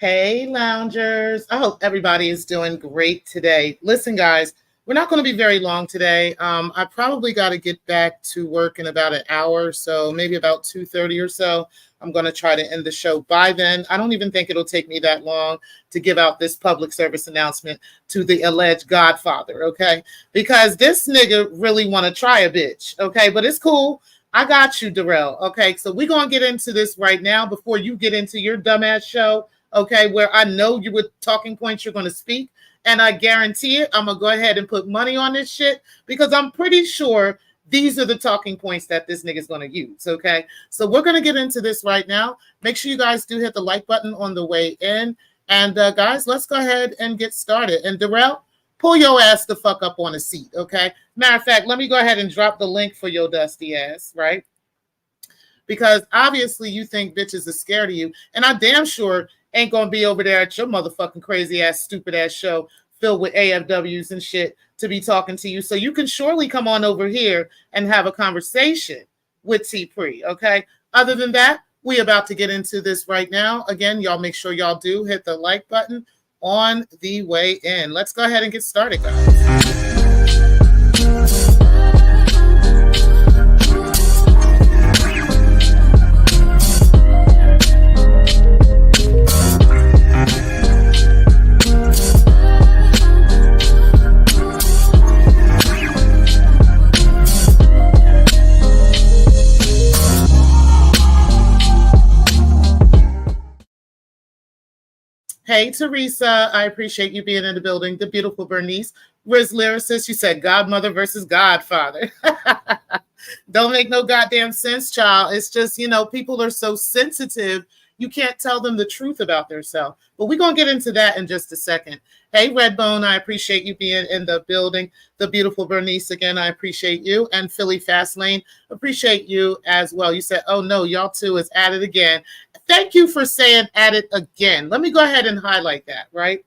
Hey, loungers. I hope everybody is doing great today. Listen, guys, we're not going to be very long today. I probably got to get back to work in about an hour, so maybe about 2:30 or so. I'm going to try to end the show by then. I don't even think it'll take me that long to give out this public service announcement to the alleged godfather, okay? Because this nigga really want to try a bitch, okay? But it's cool. I got you, Derell, okay? So we're going to get into this right now before you get into your dumbass show, okay, where I know you with talking points you're going to speak. And I guarantee it, I'm going to go ahead and put money on this shit because I'm pretty sure these are the talking points that this nigga's going to use, okay? So we're going to get into this right now. Make sure you guys do hit the like button on the way in. And guys, let's go ahead and get started. And Derell, pull your ass the fuck up on a seat, okay? Matter of fact, let me go ahead and drop the link for your dusty ass, right? Because obviously you think bitches are scared of you. And I damn sure ain't gonna be over there at your motherfucking crazy ass, stupid ass show filled with AFWs and shit to be talking to you. So you can surely come on over here and have a conversation with T Pre, okay? Other than that, we about to get into this right now. Again, y'all make sure y'all do hit the like button on the way in. Let's go ahead and get started, guys. Hey, Teresa, I appreciate you being in the building. The beautiful Bernice. Riz Lyricist, you said Godmother versus Godfather. Don't make no goddamn sense, child. It's just, people are so sensitive, you can't tell them the truth about themselves. But we're going to get into that in just a second. Hey, Redbone, I appreciate you being in the building. The beautiful Bernice, again, I appreciate you. And Philly Fastlane, appreciate you as well. You said, oh, no, y'all two is at it again. Thank you for saying at it again. Let me go ahead and highlight that, right?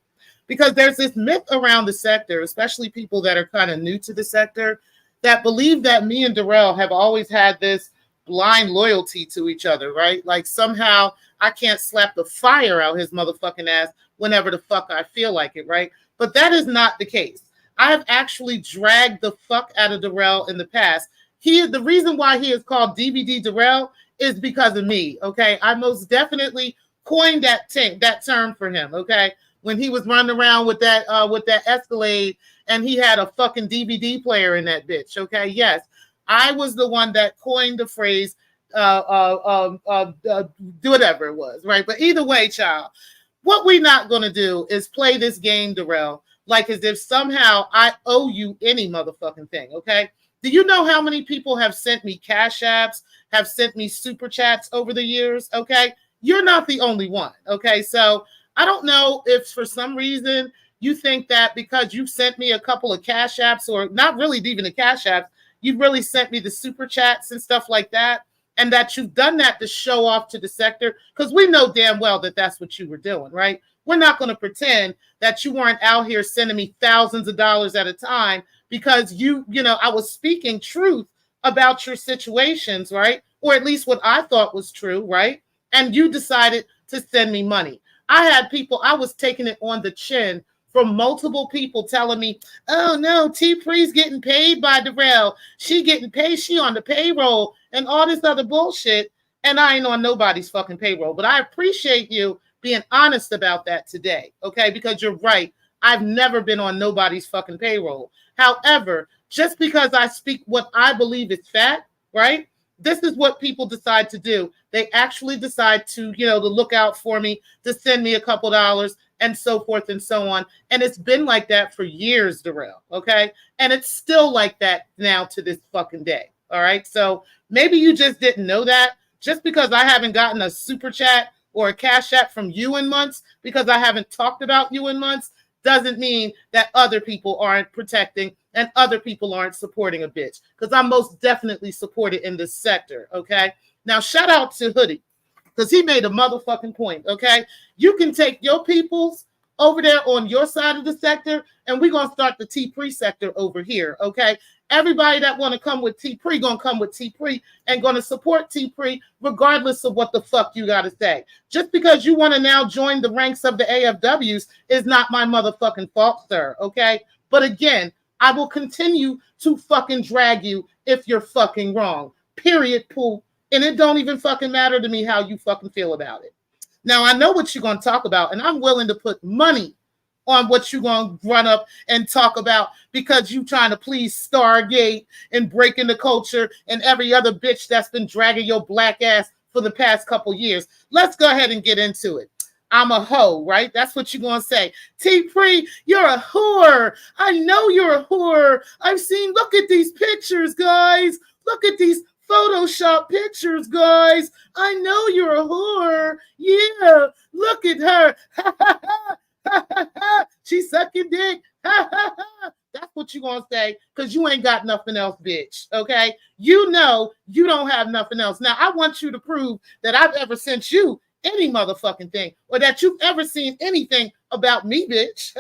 Because there's this myth around the sector, especially people that are kind of new to the sector, that believe that me and Derell have always had this blind loyalty to each other, right? Like somehow I can't slap the fire out his motherfucking ass whenever the fuck I feel like it, right? But that is not the case. I have actually dragged the fuck out of Derell in the past. The reason why he is called DVD Derell is because of me, okay? I most definitely coined that term for him, okay? When he was running around with that Escalade and he had a fucking DVD player in that bitch, okay? Yes, I was the one that coined the phrase, do whatever it was, right? But either way, child, what we're not going to do is play this game, Derell, like as if somehow I owe you any motherfucking thing, okay? Do you know how many people have sent me cash apps, have sent me super chats over the years, okay? You're not the only one, okay? So I don't know if for some reason you think that because you sent me a couple of cash apps, or not really even the cash apps, you've really sent me the super chats and stuff like that, and that you've done that to show off to the sector, because we know damn well that that's what you were doing, right? We're not going to pretend that you weren't out here sending me thousands of dollars at a time because I was speaking truth about your situations, right? Or at least what I thought was true, right? And you decided to send me money. I had people, I was taking it on the chin from multiple people telling me, oh no, T Pre's getting paid by Derell. She getting paid, she on the payroll and all this other bullshit. And I ain't on nobody's fucking payroll. But I appreciate you being honest about that today, okay? Because you're right. I've never been on nobody's fucking payroll. However, just because I speak what I believe is fact, right? This is what people decide to do. They actually decide to look out for me, to send me a couple dollars and so forth and so on. And it's been like that for years, Derell, okay? And it's still like that now to this fucking day, all right? So maybe you just didn't know that. Just because I haven't gotten a super chat or a cash app from you in months, because I haven't talked about you in months, doesn't mean that other people aren't protecting and other people aren't supporting a bitch. Because I'm most definitely supported in this sector, okay? Now, shout out to Hoodie, because he made a motherfucking point, okay? You can take your peoples over there on your side of the sector, and we're going to start the T-Pre sector over here, okay? Everybody that want to come with T-Pre going to come with T-Pre and going to support T-Pre regardless of what the fuck you got to say. Just because you want to now join the ranks of the AFWs is not my motherfucking fault, sir, okay? But again, I will continue to fucking drag you if you're fucking wrong. Period, poop. And it don't even fucking matter to me how you fucking feel about it. Now, I know what you're going to talk about, and I'm willing to put money on what you're going to run up and talk about because you trying to please Stargate and break into culture and every other bitch that's been dragging your black ass for the past couple years. Let's go ahead and get into it. I'm a hoe, right? That's what you're going to say. T-Pre, you're a whore. I know you're a whore. I've seen, look at these pictures, guys. Look at these Photoshop pictures, guys. I know you're a whore. Yeah, look at her. She's sucking dick. That's what you're going to say because you ain't got nothing else, bitch. Okay? You know you don't have nothing else. Now, I want you to prove that I've ever sent you any motherfucking thing or that you've ever seen anything about me, bitch.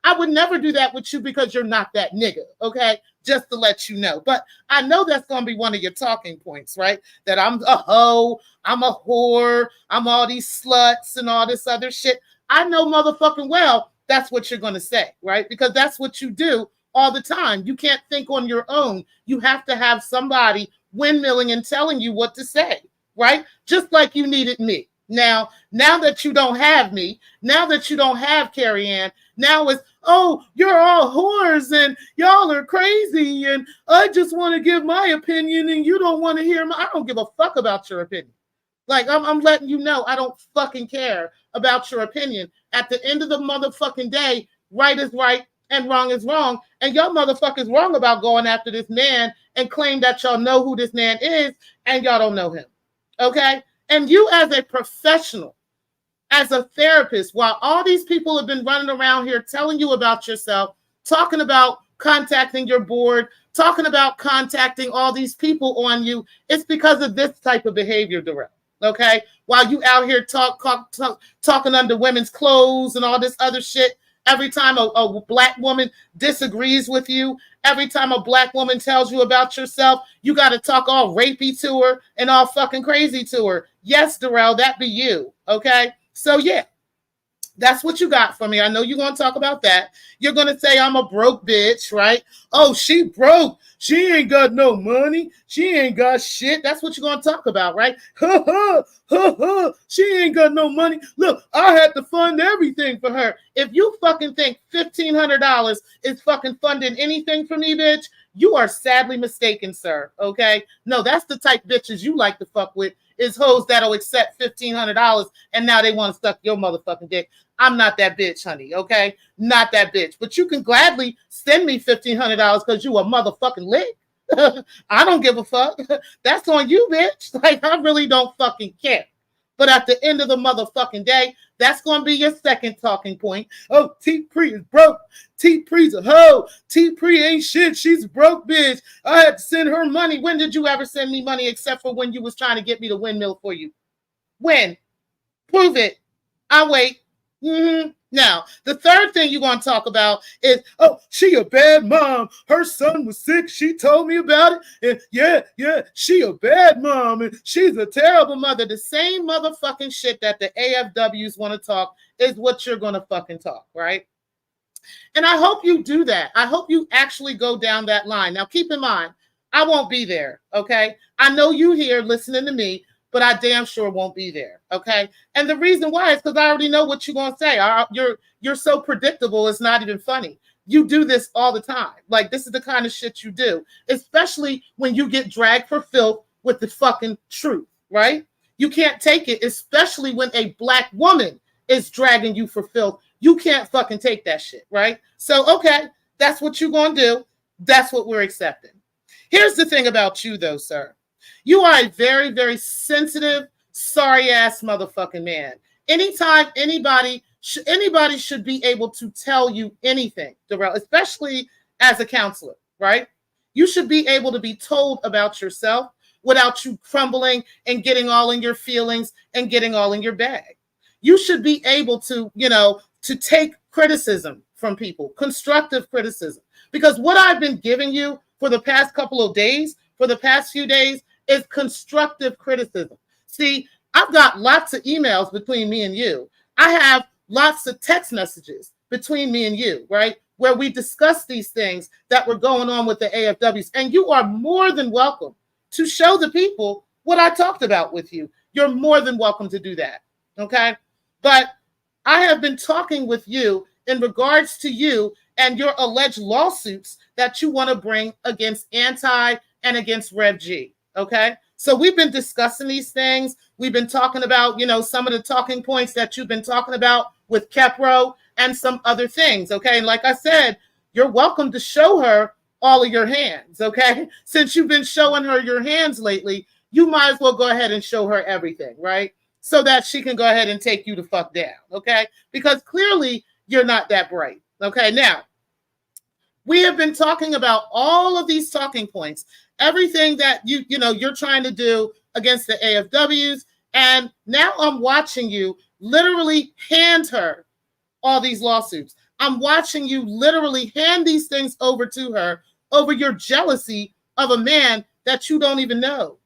I would never do that with you because you're not that nigga, okay? Just to let you know. But I know that's going to be one of your talking points, right? That I'm a hoe, I'm a whore, I'm all these sluts and all this other shit. I know motherfucking well that's what you're going to say, right? Because that's what you do all the time. You can't think on your own. You have to have somebody windmilling and telling you what to say, right? Just like you needed me. Now that you don't have me, now that you don't have Carrie Ann, now it's, oh, you're all whores and y'all are crazy and I just want to give my opinion and you don't want to hear my, I don't give a fuck about your opinion. Like, I'm letting you know I don't fucking care about your opinion. At the end of the motherfucking day, right is right and wrong is wrong. And y'all motherfuckers wrong about going after this man and claim that y'all know who this man is and y'all don't know him. Okay? And you as a professional, as a therapist, while all these people have been running around here telling you about yourself, talking about contacting your board, talking about contacting all these people on you, it's because of this type of behavior, Derell. Okay? While you out here talking under women's clothes and all this other shit, every time a black woman disagrees with you, every time a black woman tells you about yourself, you got to talk all rapey to her and all fucking crazy to her. Yes, Derell, that be you. Okay? So, yeah, that's what you got for me. I know you're going to talk about that. You're going to say I'm a broke bitch, right? Oh, she broke. She ain't got no money. She ain't got shit. That's what you're going to talk about, right? Ha, ha, ha, ha. She ain't got no money. Look, I had to fund everything for her. If you fucking think $1,500 is fucking funding anything for me, bitch, you are sadly mistaken, sir, okay? No, that's the type bitches you like to fuck with is hoes that'll accept $1,500 and now they want to suck your motherfucking dick. I'm not that bitch, honey, okay? Not that bitch. But you can gladly send me $1,500 because you a motherfucking lick. I don't give a fuck. That's on you, bitch. Like, I really don't fucking care. But at the end of the motherfucking day, that's going to be your second talking point. Oh, T-Pre is broke. T-Pre's a hoe. T-Pre ain't shit. She's a broke bitch. I had to send her money. When did you ever send me money except for when you was trying to get me to windmill for you? When? Prove it. I'll wait. Now, the third thing you're going to talk about is, oh, she a bad mom. Her son was sick. She told me about it. And yeah, she a bad mom. And she's a terrible mother. The same motherfucking shit that the AFWs want to talk is what you're going to fucking talk, right? And I hope you do that. I hope you actually go down that line. Now, keep in mind, I won't be there, okay? I know you here listening to me, but I damn sure won't be there, okay? And the reason why is because I already know what you're going to say. You're so predictable, it's not even funny. You do this all the time. Like, this is the kind of shit you do, especially when you get dragged for filth with the fucking truth, right? You can't take it, especially when a black woman is dragging you for filth. You can't fucking take that shit, right? So, okay, that's what you're going to do. That's what we're accepting. Here's the thing about you, though, sir. You are a very, very sensitive, sorry-ass motherfucking man. Anytime anybody should be able to tell you anything, Derell, especially as a counselor, right? You should be able to be told about yourself without you crumbling and getting all in your feelings and getting all in your bag. You should be able to, to take criticism from people, constructive criticism. Because what I've been giving you for the past couple of days, for the past few days, is constructive criticism. See, I've got lots of emails between me and you. I have lots of text messages between me and you, right? Where we discuss these things that were going on with the AFWs. And you are more than welcome to show the people what I talked about with you. You're more than welcome to do that, okay? But I have been talking with you in regards to you and your alleged lawsuits that you want to bring against Anti and against Rev G, okay? So we've been discussing these things. We've been talking about, some of the talking points that you've been talking about with Kepro and some other things, okay? And like I said, you're welcome to show her all of your hands, okay? Since you've been showing her your hands lately, you might as well go ahead and show her everything, right? So that she can go ahead and take you the fuck down, okay? Because clearly you're not that bright, okay? Now, we have been talking about all of these talking points, everything that you're trying to do against the AFWs, and now I'm watching you literally hand her all these lawsuits. I'm watching you literally hand these things over to her over your jealousy of a man that you don't even know.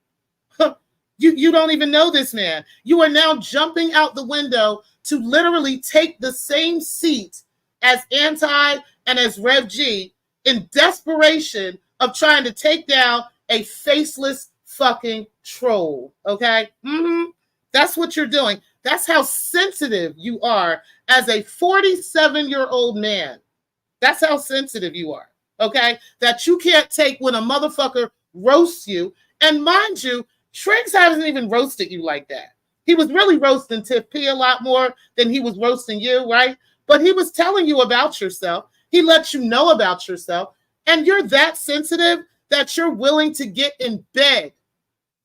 You don't even know this man. You are now jumping out the window to literally take the same seat as Anti and as Rev G in desperation of trying to take down a faceless fucking troll, okay? That's what you're doing. That's how sensitive you are as a 47-year-old man. That's how sensitive you are, okay? That you can't take when a motherfucker roasts you. And mind you, Triggs hasn't even roasted you like that. He was really roasting Tiff P a lot more than he was roasting you, right? But he was telling you about yourself. He let you know about yourself. And you're that sensitive that you're willing to get in bed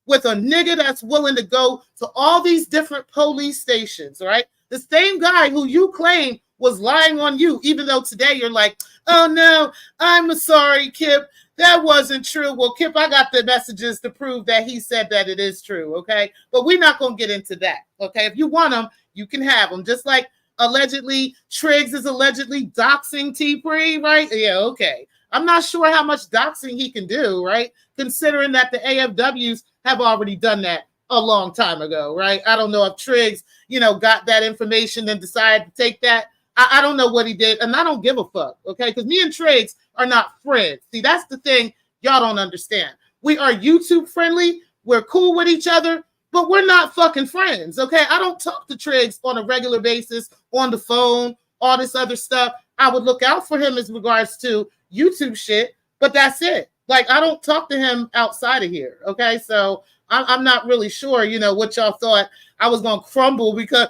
with a nigga that's willing to go to all these different police stations, right? The same guy who you claim was lying on you, even though today you're like, oh no, I'm sorry, Kip. That wasn't true. Well, Kip, I got the messages to prove that he said that it is true, okay? But we're not going to get into that, okay? If you want them, you can have them. Just like allegedly, Triggs is allegedly doxing T-Pre, right? Yeah, okay. I'm not sure how much doxing he can do, right? Considering that the AFWs have already done that a long time ago, right? I don't know if Triggs, got that information and decided to take that. I don't know what he did, and I don't give a fuck, okay? Because me and Triggs are not friends. See, that's the thing y'all don't understand. We are YouTube friendly. We're cool with each other, but we're not fucking friends, okay? I don't talk to Triggs on a regular basis, on the phone, all this other stuff. I would look out for him as regards to YouTube shit, but that's it. Like, I don't talk to him outside of here, okay? So I'm not really sure, what y'all thought I was going to crumble because,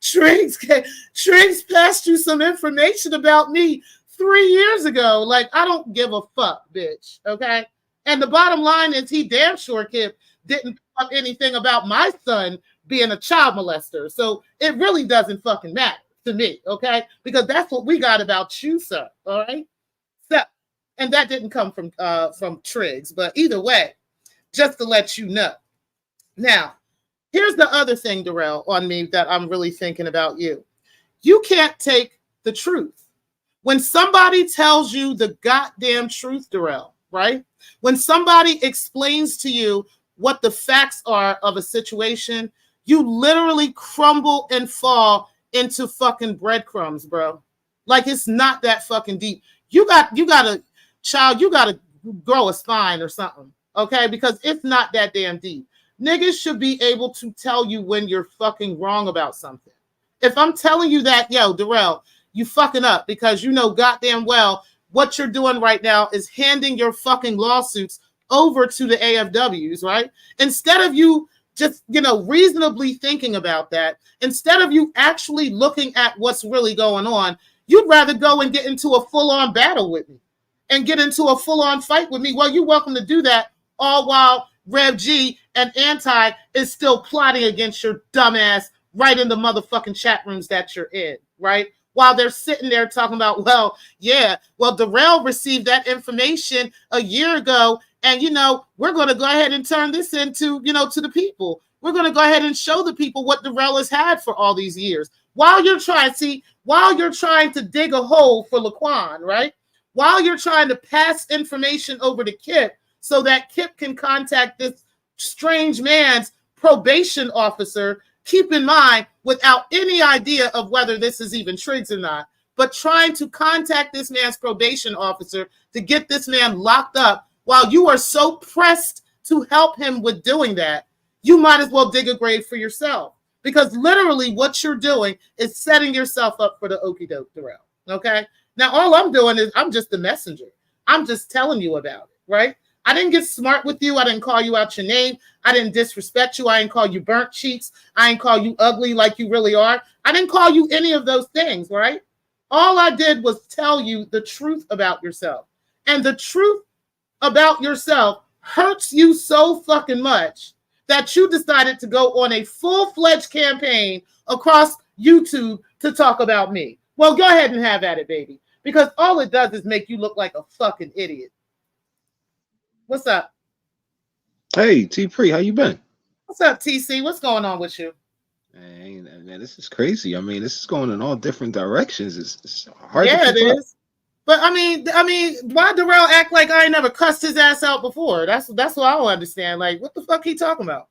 Triggs passed you some information about me 3 years ago. Like, I don't give a fuck, bitch, okay? And the bottom line is he damn sure, Kip, didn't talk anything about my son being a child molester. So it really doesn't fucking matter to me, okay? Because that's what we got about you, sir, all right? So, and that didn't come from Triggs, but either way, just to let you know. Now, here's the other thing, Derell, on me that I'm really thinking about you. You can't take the truth. When somebody tells you the goddamn truth, Derell, right? When somebody explains to you what the facts are of a situation, you literally crumble and fall into fucking breadcrumbs, bro. Like, it's not that fucking deep. You got to grow a spine or something. Okay, because it's not that damn deep. Niggas should be able to tell you when you're fucking wrong about something. If I'm telling you that, yo, Derell, you fucking up because you know goddamn well what you're doing right now is handing your fucking lawsuits over to the AFWs, right? Instead of you just, reasonably thinking about that, instead of you actually looking at what's really going on, you'd rather go and get into a full-on battle with me and get into a full-on fight with me. Well, you're welcome to do that, all while Rev G and Anti is still plotting against your dumbass right in the motherfucking chat rooms that you're in, right? While they're sitting there talking about, Derell received that information a year ago, and, we're going to go ahead and turn this into, to the people. We're going to go ahead and show the people what Derell has had for all these years. while you're trying to dig a hole for Laquan, right? While you're trying to pass information over to Kip so that Kip can contact this strange man's probation officer, keep in mind, without any idea of whether this is even Triggs or not, but trying to contact this man's probation officer to get this man locked up, while you are so pressed to help him with doing that, you might as well dig a grave for yourself. Because literally what you're doing is setting yourself up for the okie doke, Derell. Okay? Now, all I'm doing is I'm just the messenger. I'm just telling you about it, right? I didn't get smart with you. I didn't call you out your name. I didn't disrespect you. I didn't call you burnt cheeks. I didn't call you ugly like you really are. I didn't call you any of those things, right? All I did was tell you the truth about yourself. And the truth about yourself hurts you so fucking much that you decided to go on a full-fledged campaign across YouTube to talk about me. Well, go ahead and have at it, baby. Because all it does is make you look like a fucking idiot. What's up? Hey, T Pre, how you been? What's up, TC? What's going on with you? Man, this is crazy. I mean, this is going in all different directions. It's hard to Yeah, keep it up. is. But I mean, why Derell act like I ain't never cussed his ass out before? That's what I don't understand. Like, what the fuck he talking about?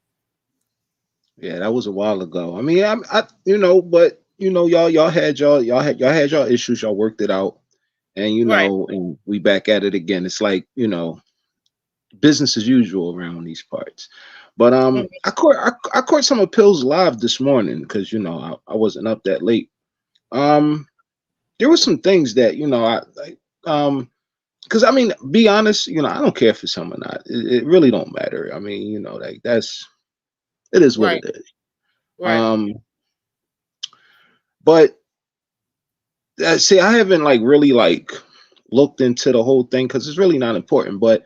Yeah, that was a while ago. I mean, but y'all had y'all issues. Y'all worked it out, and Right. and we back at it again. It's like business as usual around these parts. But Mhm. I caught some appeals live this morning because I wasn't up that late. There were some things that because I mean, be honest, I don't care if it's him or not. It really don't matter. I mean, like it is what Right. it is. Right. Um, but see, I haven't like really like looked into the whole thing because it's really not important. But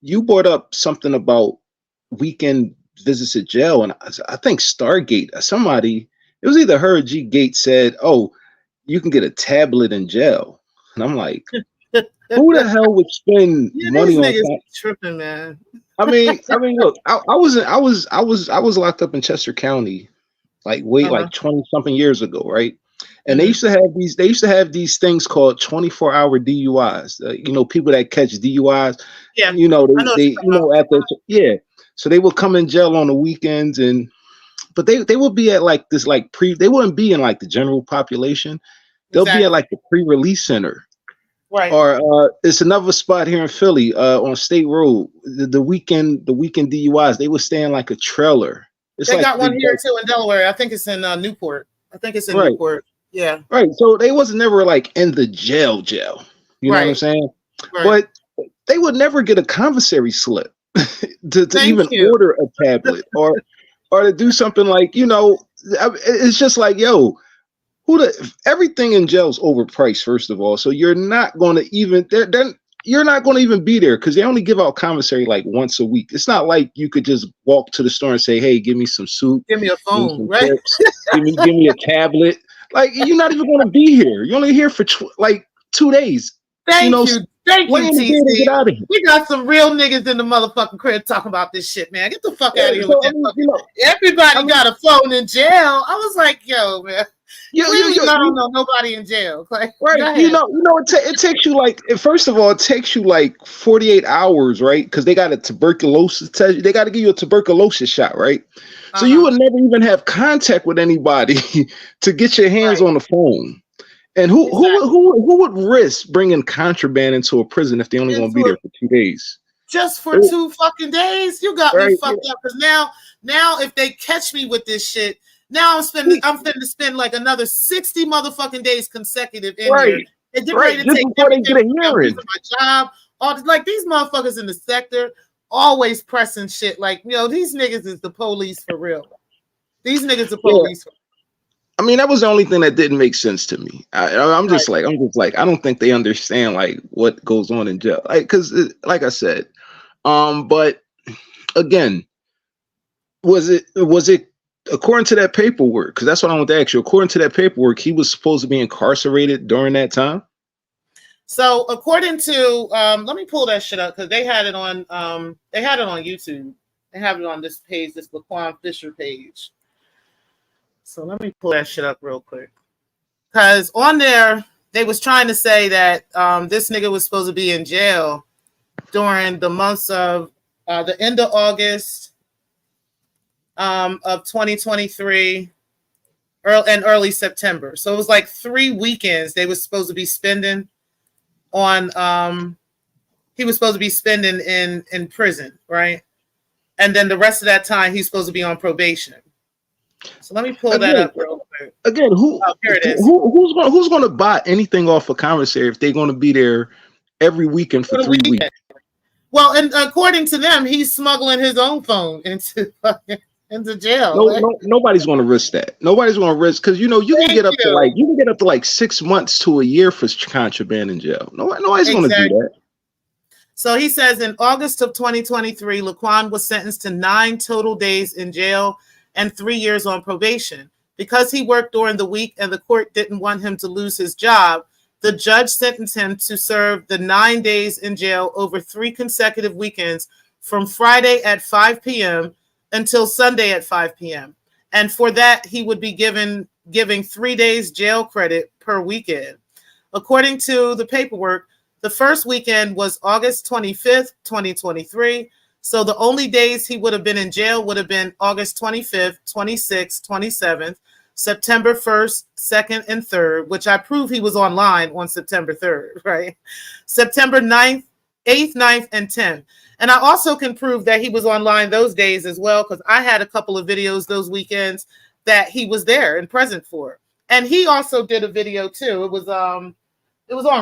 you brought up something about weekend visits at jail, and I think Stargate, somebody, it was either her or G Gate said, "Oh, you can get a tablet in jail," and I'm like, who the hell would spend Yeah, money these on? niggas be tripping, man. Look, I was locked up in Chester County Uh-huh. like 20 something years ago, right? And Mm-hmm. they used to have these things called 24-hour DUIs. People that catch DUIs, Yeah. I know what they you're talking after, yeah. So they would come in jail on the weekends, but they would be at like this like they wouldn't be in like the general population. about. They'll be at Exactly. like the pre-release center. Right. Or it's another spot here in Philly, on State Road. The weekend DUIs, they would stay in like a trailer. It's They like got one here too in Delaware. I think it's in Newport. I think it's in right, Newport. Yeah. right. So they wasn't never like in the jail. You know what I'm Right. saying? Right. But they would never get a commissary slip to Thank even you. order a tablet or to do something like it's just like everything in jail is overpriced, first of all. So you're not going to even then you're not going to even be there because they only give out commissary like once a week. It's not like you could just walk to the store and say, "Hey, give me some soup, Give me a give me phone, some right? chips, give me a tablet." Like you're not even going to be here. You're only here for like 2 days. Thank you. Thank Way you, in the day to TC. get out of here. We got some real niggas in the motherfucking crib talking about this shit, man. Get the fuck out of here with So I that mean, fucking. Everybody I mean, got a phone in jail. I was like, yo, man. Clearly, y'all don't you know nobody in jail. Like, right. go ahead. It takes you like, first of all, it takes you like 48 hours, right? Because they got a tuberculosis test. They got to give you a tuberculosis shot, right? So you Uh-huh. would never even have contact with anybody to get your hands Right. on the phone. And Exactly. who would risk bringing contraband into a prison if they only going to be Into there it for 2 days? just for 2 fucking days. You got me Right? fucked up because now if they catch me with this shit, now I'm finna spend like another 60 motherfucking days consecutive in here. Right. They're getting Right. ready to Just take before they everything get a from me. I'm hearing. losing my job. Like these motherfuckers in the sector always pressing shit. Like, these niggas is the police for real. These niggas the Yeah. police. I mean, that was the only thing that didn't make sense to me. I'm Right. just like, I don't think they understand like what goes on in jail. Like, because, like I said, but again, was it according to that paperwork? Because that's what I want to ask you. According to that paperwork, he was supposed to be incarcerated during that time. So according to let me pull that shit up because they had it on YouTube. They have it on this page, this Laquan Fisher page. So let me pull that shit up real quick. Because on there, they was trying to say that this nigga was supposed to be in jail during the months of the end of August of 2023 and early September. So it was like 3 weekends they was supposed to be spending on he was supposed to be spending in prison, right? And then the rest of that time he's supposed to be on probation. So let me pull that up real quick. Again, here it is. Who's going to buy anything off of commissary if they're going to be there every weekend for 3 weeks? Well, and according to them, he's smuggling his own phone into jail. Nobody's going to risk that. Nobody's going to risk, because you can get up to like 6 months to a year for contraband in jail. Nobody's going to do that. So he says in August of 2023, Laquan was sentenced to 9 total days in jail and 3 years on probation. Because he worked during the week and the court didn't want him to lose his job, the judge sentenced him to serve the 9 days in jail over 3 consecutive weekends from Friday at 5 p.m. until Sunday at 5 p.m. And for that, he would be giving 3 days jail credit per weekend. According to the paperwork, the first weekend was August 25th, 2023. So the only days he would have been in jail would have been August 25th, 26th, 27th, September 1st, 2nd, and 3rd, which I prove he was online on September 3rd, right? September 9th, 8th, 9th, and 10th. And I also can prove that he was online those days as well, because I had a couple of videos those weekends that he was there and present for. And he also did a video too. It was on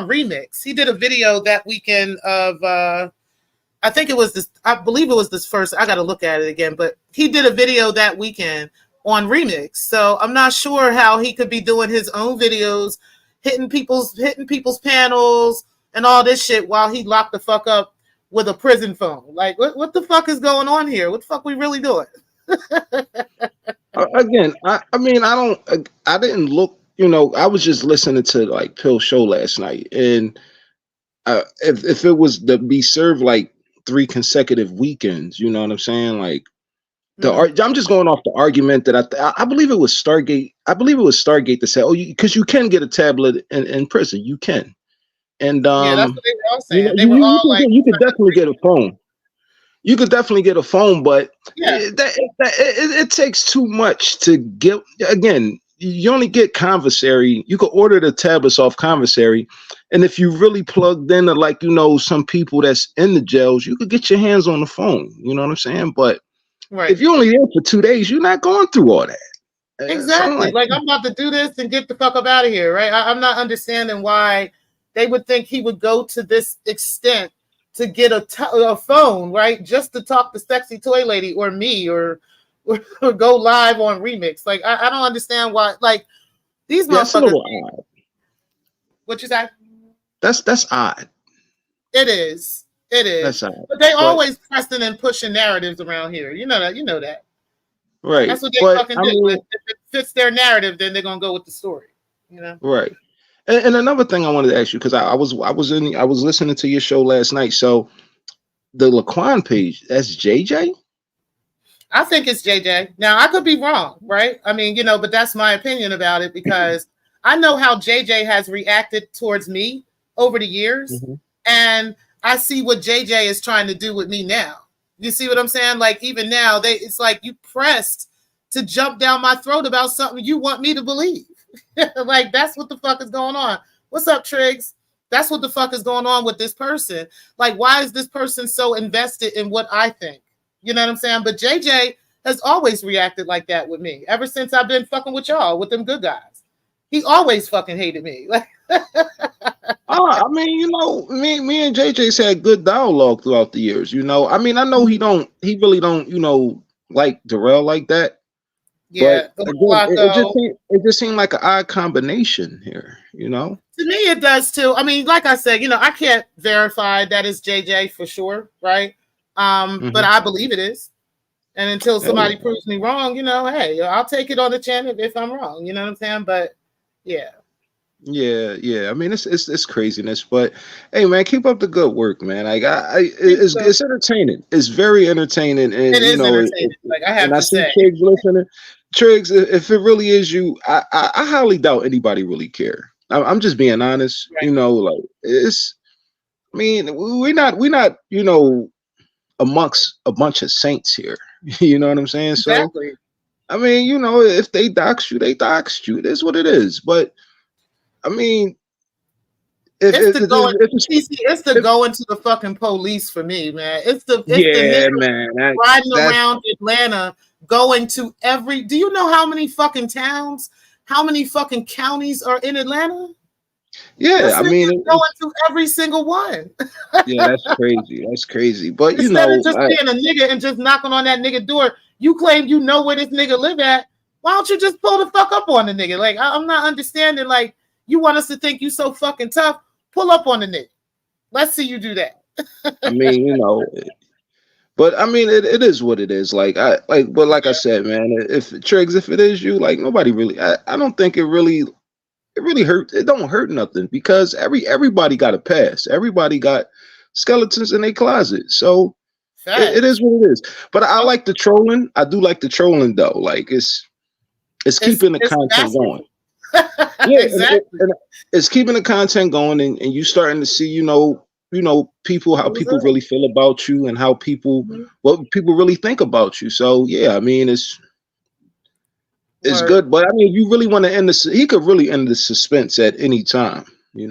Remix. He did a video that weekend of I think it was this, I believe it was this first, I got to look at it again, but he did a video that weekend on Remix. So I'm not sure how he could be doing his own videos, hitting people's panels and all this shit while he locked the fuck up with a prison phone. Like, what the fuck is going on here? What the fuck we really doing? Again, I didn't look, I was just listening to like Pill's show last night. And if it was to be served like 3 consecutive weekends, you know what I'm saying? Like I'm just going off the argument that I believe it was Stargate. I believe it was Stargate that said, because you can get a tablet in prison, you can. And yeah, that's what they were all saying. You could definitely get a phone. You could definitely get a phone, but it takes too much to get. Again, you only get commissary. You could order the tablets off commissary, and if you really plugged into some people that's in the jails, you could get your hands on the phone. You know what I'm saying? But if you're only there for 2 days, you're not going through all that. Exactly. Like I'm about to do this and get the fuck up out of here, right? I'm not understanding why they would think he would go to this extent to get a phone, right? Just to talk to Sexy Toy Lady or me or go live on Remix. Like, I don't understand why. Like, these motherfuckers. That's a little odd. What you say? That's odd. It is. That's odd. But they always pressing and pushing narratives around here. You know that. Right. That's what they fucking do. If it fits their narrative, then they're gonna go with the story. Right. And another thing I wanted to ask you, because I was listening to your show last night. So the Laquan page, that's JJ? I think it's JJ. Now I could be wrong, right? I mean, but that's my opinion about it, because I know how JJ has reacted towards me over the years, and I see what JJ is trying to do with me now. You see what I'm saying? Like, even now, it's like you pressed to jump down my throat about something you want me to believe. Like, that's what the fuck is going on. What's up, Triggs? That's what the fuck is going on with this person. Like, why is this person so invested in what I think? You know what I'm saying? But JJ has always reacted like that with me ever since I've been fucking with y'all, with them good guys. He always fucking hated me. Like, I mean, me and JJ had good dialogue throughout the years. I mean, I know he really don't, like Derell like that. Yeah, but again, it just seemed like an odd combination here, To me, it does too. I mean, like I said, I can't verify that it's JJ for sure, right? But I believe it is. And until somebody proves me wrong, hey, I'll take it on the chin if I'm wrong. You know what I'm saying? But yeah. Yeah. I mean, it's craziness, but hey, man, keep up the good work, man. Like, it's entertaining. It's very entertaining, and it is entertaining. Like, I have to say, kids listening. Triggs, if it really is you, I highly doubt anybody really care. I'm just being honest. Right. You know, like it's. I mean, we're not amongst a bunch of saints here. You know what I'm saying? So Exactly. I mean, if they dox you, they dox you. It is what it is. But I mean, if It's if, the if, going. if, It's the if going to the fucking police for me, man. It's the yeah, nigga man, riding that's around Atlanta, going to every. Do you know how many fucking towns, how many fucking counties are in Atlanta? yeah. This I nigga mean, is going to every single one. yeah, that's crazy. That's crazy. But Instead of just being a nigga and just knocking on that nigga door, you claim you know where this nigga live at. Why don't you just pull the fuck up on the nigga? Like, I'm not understanding. Like, you want us to think you so fucking tough? Pull up on the nigga. Let's see you do that. I mean, but I mean, it is what it is. But like I said, man, if Triggs, if it is you, like nobody really. I don't think it really hurt. It don't hurt nothing because everybody got a pass. Everybody got skeletons in their closet. So it is Facts. what it is. But I Okay. like the trolling. I do like the trolling though. Like it's keeping the It's content going. masterful. Yeah, Exactly. and it's keeping the content going, and you starting to see, people how It was people it. really feel about you and how people Mhm. what people really think about you. So yeah, I mean it's Word. good, but I mean you really want to end this. He could really end the suspense at any time. I You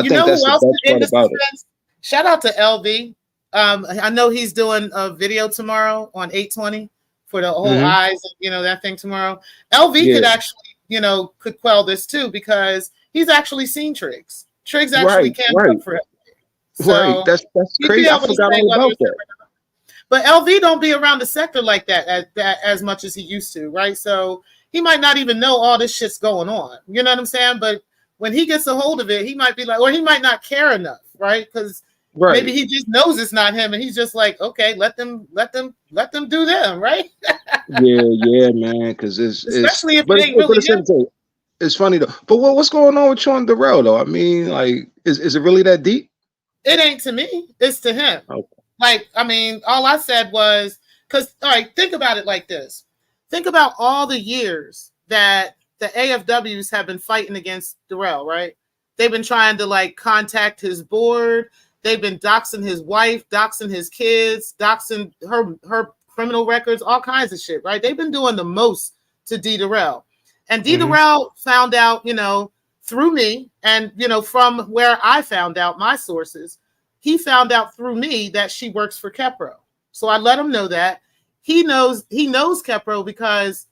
think know that's who the else best is in part the about it. suspense? Shout out to LV. I know he's doing a video tomorrow on 820 for the whole Hmm. eyes, that thing tomorrow. LV could Yeah, actually, could quell this too because he's actually seen Triggs. Triggs actually right, can right, work for him. right. So That's he'd be crazy. I able to forgot say all whether about it's him that. or not. But LV don't be around the sector like that as much as he used to, right? So he might not even know all this shit's going on. You know what I'm saying? But when he gets a hold of it, he might be like, or he might not care enough, right? Because maybe Right. he just knows it's not him, and he's just like, okay, let them do them, right? Yeah, yeah, man. Because it's Especially if it but ain't but really it's him. it's funny though. But what's going on with you and Derell though? I mean, like, is it really that deep? It ain't to me. It's to him. Okay. Like, I mean, all I said was, because, all right, think about it like this. Think about all the years that the AFWs have been fighting against Derell, right? They've been trying to, like, contact his board. They've been doxing his wife, doxing his kids, doxing her criminal records, all kinds of shit, right? They've been doing the most to D. Derell. And D. Hmm. Derell found out, through me and, from where I found out, my sources, he found out through me that she works for Kepro. So I let him know that. He knows Kepro because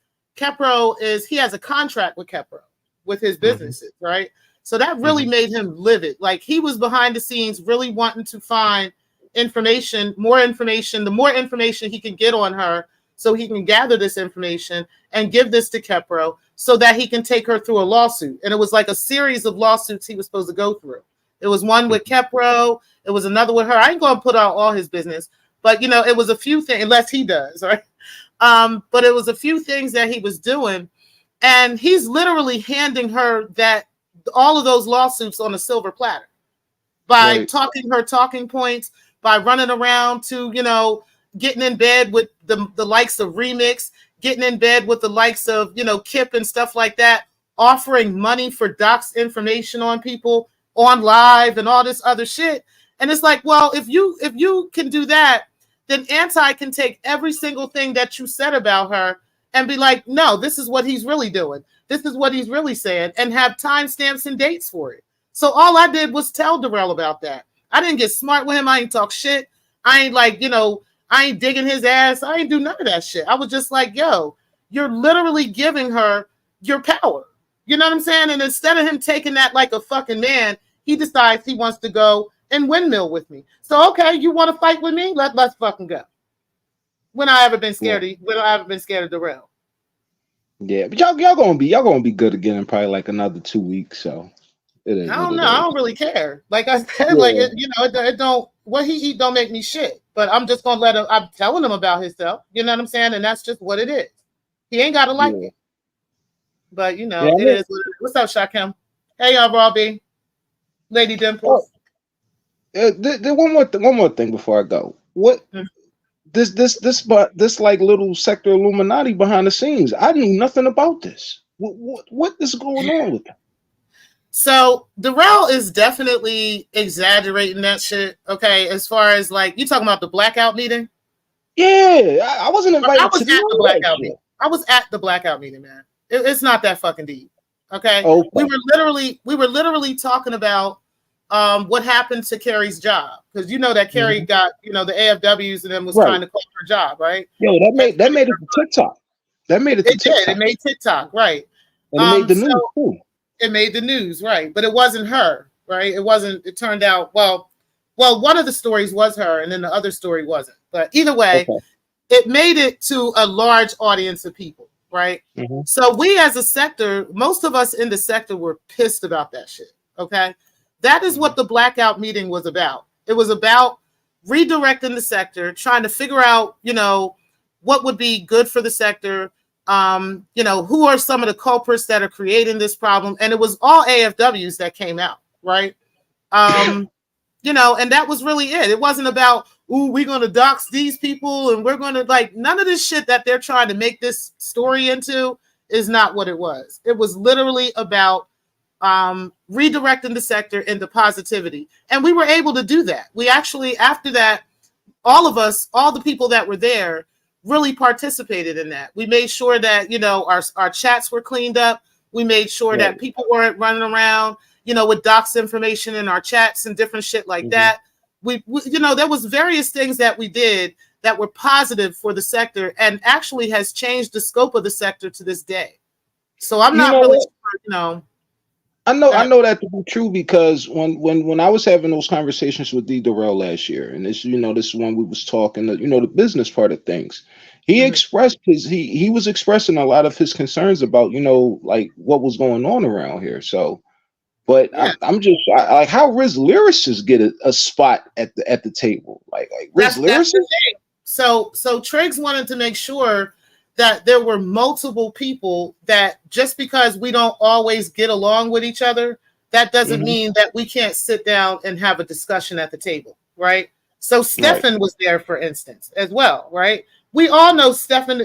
he has a contract with Kepro with his Hmm. businesses, right? So that really Hmm. made him livid. Like he was behind the scenes really wanting to find information, more information, the more information he can get on her so he can gather this information and give this to Kepro so that he can take her through a lawsuit. And it was like a series of lawsuits he was supposed to go through. It was one with Kepro, it was another with her. I ain't gonna put out all his business, but it was a few things, unless he does, right? But it was a few things that he was doing, and he's literally handing her that all of those lawsuits on a silver platter by Right. talking her talking points, by running around to, getting in bed with the likes of Remix, getting in bed with the likes of, Kip and stuff like that, offering money for docs information on people on live and all this other shit. And it's like, well, if you can do that, then Anti can take every single thing that you said about her and be like, no, this is what he's really doing. This is what he's really saying, and have timestamps and dates for it. So all I did was tell Derell about that. I didn't get smart with him. I ain't talk shit. I ain't like, I ain't digging his ass. I ain't do none of that shit. I was just like, yo, you're literally giving her your power. You know what I'm saying? And instead of him taking that like a fucking man, he decides he wants to go and windmill with me. So okay, you want to fight with me? Let's fucking go. Yeah. When I ever been scared of Derell? Yeah. But y'all gonna be good again in probably like another 2 weeks. So it is I what don't it know. I is. don't really care. Like I said, like Yeah. it don't. What he eat don't make me shit. But I'm just gonna let him. I'm telling him about himself. You know what I'm saying? And that's just what it is. He ain't gotta like Yeah. it, but Yeah. I it mean, is. What's up, Shakim? Hey, y'all, Robbie, Lady oh, Dimples. one more thing before I go. What Hmm. this like little sector Illuminati behind the scenes. I knew nothing about this. What is going on with that? So Derell is definitely exaggerating that shit. Okay, as far as like you talking about the blackout meeting. Yeah, I wasn't invited I was to at the blackout shit. meeting. I was at the blackout meeting, man. It's not that fucking deep. Okay, Okay. we were literally talking about what happened to Carrie's job because you know that Carrie got the AFWs and then was trying to quit her job, right? Yo, that made it to TikTok. That made it to TikTok. Did. It made TikTok, right? And it made the news too. It made the news, right? But it wasn't her, right? It wasn't. It turned out well. One of the stories was her, and then the other story wasn't. But either way, it made it to a large audience of people, right? So we as a sector, most of us in the sector were pissed about that shit. Okay, that is what the blackout meeting was about. It was about redirecting the sector, trying to figure out, what would be good for the sector. Who are some of the culprits that are creating this problem? And it was all AFWs that came out, right? And that was really it. It wasn't about, we're going to dox these people and we're going to none of this shit that they're trying to make this story into is not what it was. It was literally about redirecting the sector into positivity. And we were able to do that. We actually, after that, all of us, all the people that were there, really participated in that. We made sure that, our chats were cleaned up. We made sure that people weren't running around, with docs information in our chats and different shit like that. We, there was various things that we did that were positive for the sector and actually has changed the scope of the sector to this day. So I'm not really sure, I know that to be true because when I was having those conversations with Derell last year, and this is when we was talking, the business part of things, he expressed he was expressing a lot of his concerns about like what was going on around here. So, but I'm just like how Riz lyricists get a spot at the table, like Riz lyricists. So Triggs wanted to make sure that there were multiple people that just because we don't always get along with each other, that doesn't mean that we can't sit down and have a discussion at the table, right? So Stefan was there, for instance, as well, right? We all know Stefan.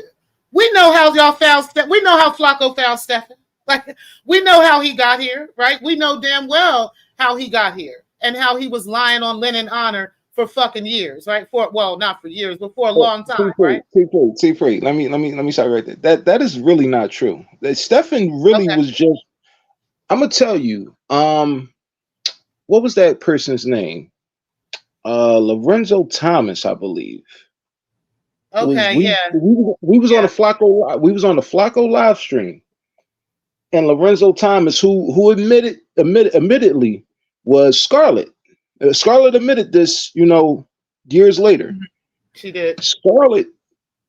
We know how y'all found Stefan. We know how Flacco found Stefan. Like, we know how he got here, right? We know damn well how he got here and how he was lying on Lennon honor for fucking years, right? Not for years, but for a long time, right? T-Free. Let me start right there. That is really not true. That Stefan really was just. I'm gonna tell you. What was that person's name? Lorenzo Thomas, I believe. Okay, we was on the Flacco. We was on the Flacco live stream, and Lorenzo Thomas, who admittedly was Scarlett. Scarlett admitted this, years later. She did. Scarlett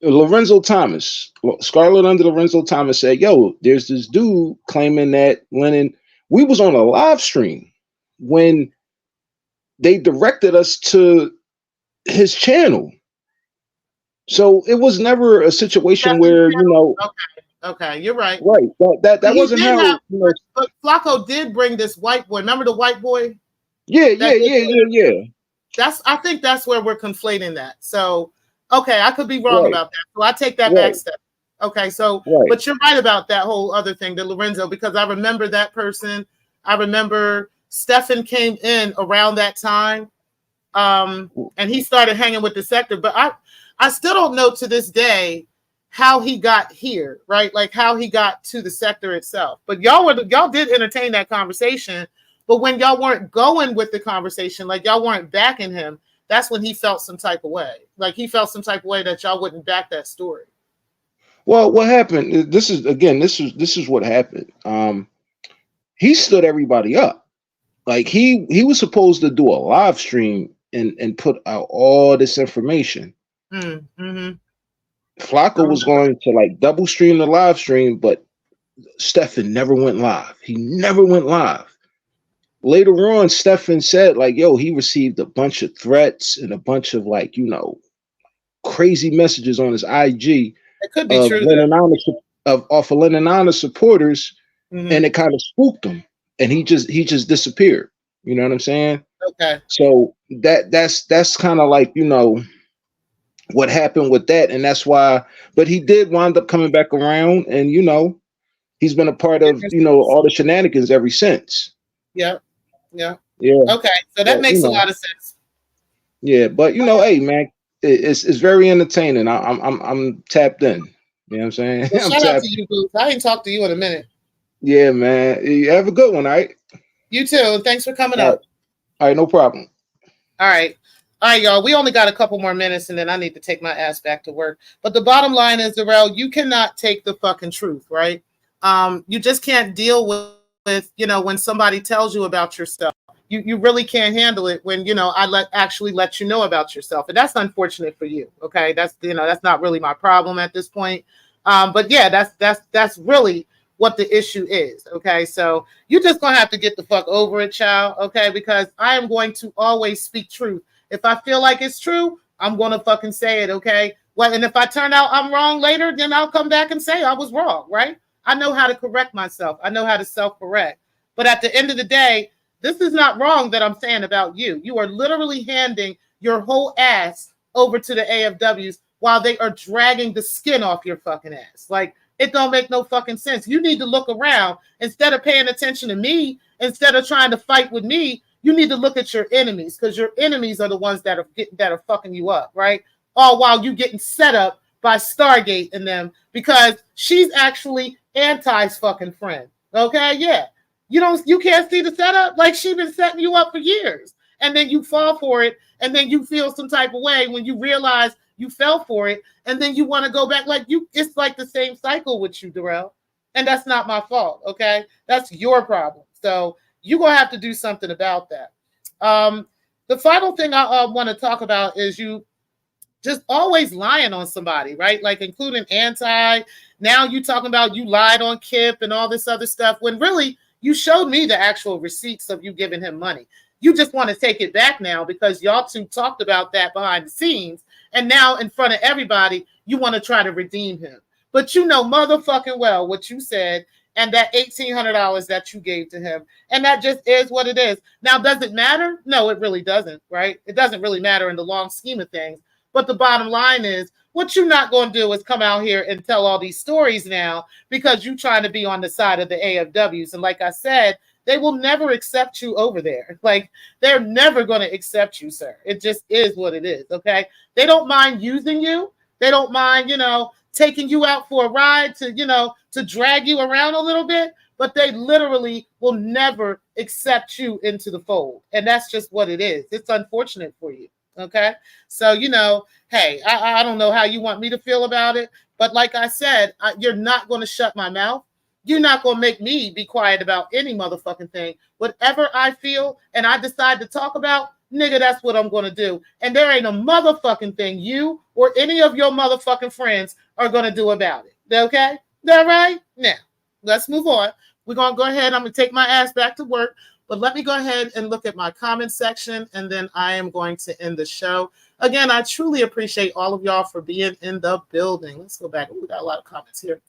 under Lorenzo Thomas said, yo, there's this dude claiming that Lennon, we was on a live stream when they directed us to his channel. So it was never a situation where, Okay, you're right. Right. That wasn't how. But Flacco did bring this white boy. Remember the white boy? Yeah. I think that's where we're conflating that. So, okay, I could be wrong about that. So I take that back step. Okay, so, but you're right about that whole other thing, the Lorenzo, because I remember that person. I remember Stefan came in around that time, and he started hanging with the sector. But I still don't know to this day how he got here, right? Like how he got to the sector itself. But y'all did entertain that conversation. But when y'all weren't going with the conversation, like y'all weren't backing him, that's when he felt some type of way. Like he felt some type of way that y'all wouldn't back that story. Well, what happened? This is what happened. He stood everybody up. Like he was supposed to do a live stream and put out all this information. Flacco was going to like double stream the live stream, but Stefan never went live. He never went live. Later on, Stefan said, like, yo, he received a bunch of threats and a bunch of crazy messages on his IG of Lennon Honor supporters, and it kind of spooked him, and he just disappeared. You know what I'm saying? Okay. So that's kind of like, what happened with that, and that's why. But he did wind up coming back around, and he's been a part of all the shenanigans ever since. Yeah, yeah. Yeah. Okay, so that But makes a lot of sense. yeah, but hey man, it's very entertaining. I'm tapped in. You know what I'm saying? Well, I'm shout out to tapped. you, Booth. I ain't talked to you in a minute. Yeah, man. You have a good one, all right? You too. Thanks for coming All right, up. all right, no problem. All right. All right, y'all. We only got a couple more minutes and then I need to take my ass back to work. But the bottom line is, Derell, you cannot take the fucking truth, right? You just can't deal with when somebody tells you about yourself. You really can't handle it when, I actually let you know about yourself. And that's unfortunate for you. Okay. That's not really my problem at this point. But yeah, that's really what the issue is. Okay. So you're just gonna have to get the fuck over it, child. Okay, because I am going to always speak truth. If I feel like it's true, I'm gonna fucking say it. Okay. Well, and if I turn out I'm wrong later, then I'll come back and say I was wrong, right? I know how to correct myself. I know how to self-correct. But at the end of the day, this is not wrong that I'm saying about you. You are literally handing your whole ass over to the AFWs while they are dragging the skin off your fucking ass. Like, it don't make no fucking sense. You need to look around. Instead of paying attention to me, instead of trying to fight with me, you need to look at your enemies, because your enemies are the ones that are fucking you up, right? All while you getting set up by Stargate and them, because she's actually anti's fucking friend. Okay, yeah. You can't see the setup? Like, she's been setting you up for years. And then you fall for it, and then you feel some type of way when you realize you fell for it, and then you want to go back. It's like the same cycle with you, Derell. And that's not my fault, okay? That's your problem. So you're gonna have to do something about that. The final thing I want to talk about is you just always lying on somebody, right? Like, including anti. Now you talking about you lied on Kip and all this other stuff, when really you showed me the actual receipts of you giving him money. You just want to take it back now because y'all two talked about that behind the scenes. And now in front of everybody, you want to try to redeem him. But you know motherfucking well what you said and that $1,800 that you gave to him. And that just is what it is. Now, does it matter? No, it really doesn't, right? It doesn't really matter in the long scheme of things. But the bottom line is, what you're not going to do is come out here and tell all these stories now because you're trying to be on the side of the AFWs. And like I said, they will never accept you over there. Like, they're never going to accept you, sir. It just is what it is, okay? They don't mind using you. They don't mind, taking you out for a ride to drag you around a little bit, but they literally will never accept you into the fold. And that's just what it is. It's unfortunate for you. Okay. So, hey, I don't know how you want me to feel about it, but like I said, you're not going to shut my mouth. You're not going to make me be quiet about any motherfucking thing. Whatever I feel and I decide to talk about, nigga, that's what I'm going to do. And there ain't a motherfucking thing you or any of your motherfucking friends are going to do about it. Okay? That right? Now, let's move on. We're going to go ahead. I'm going to take my ass back to work. But let me go ahead and look at my comment section, and then I am going to end the show. Again, I truly appreciate all of y'all for being in the building. Let's go back. We got a lot of comments here.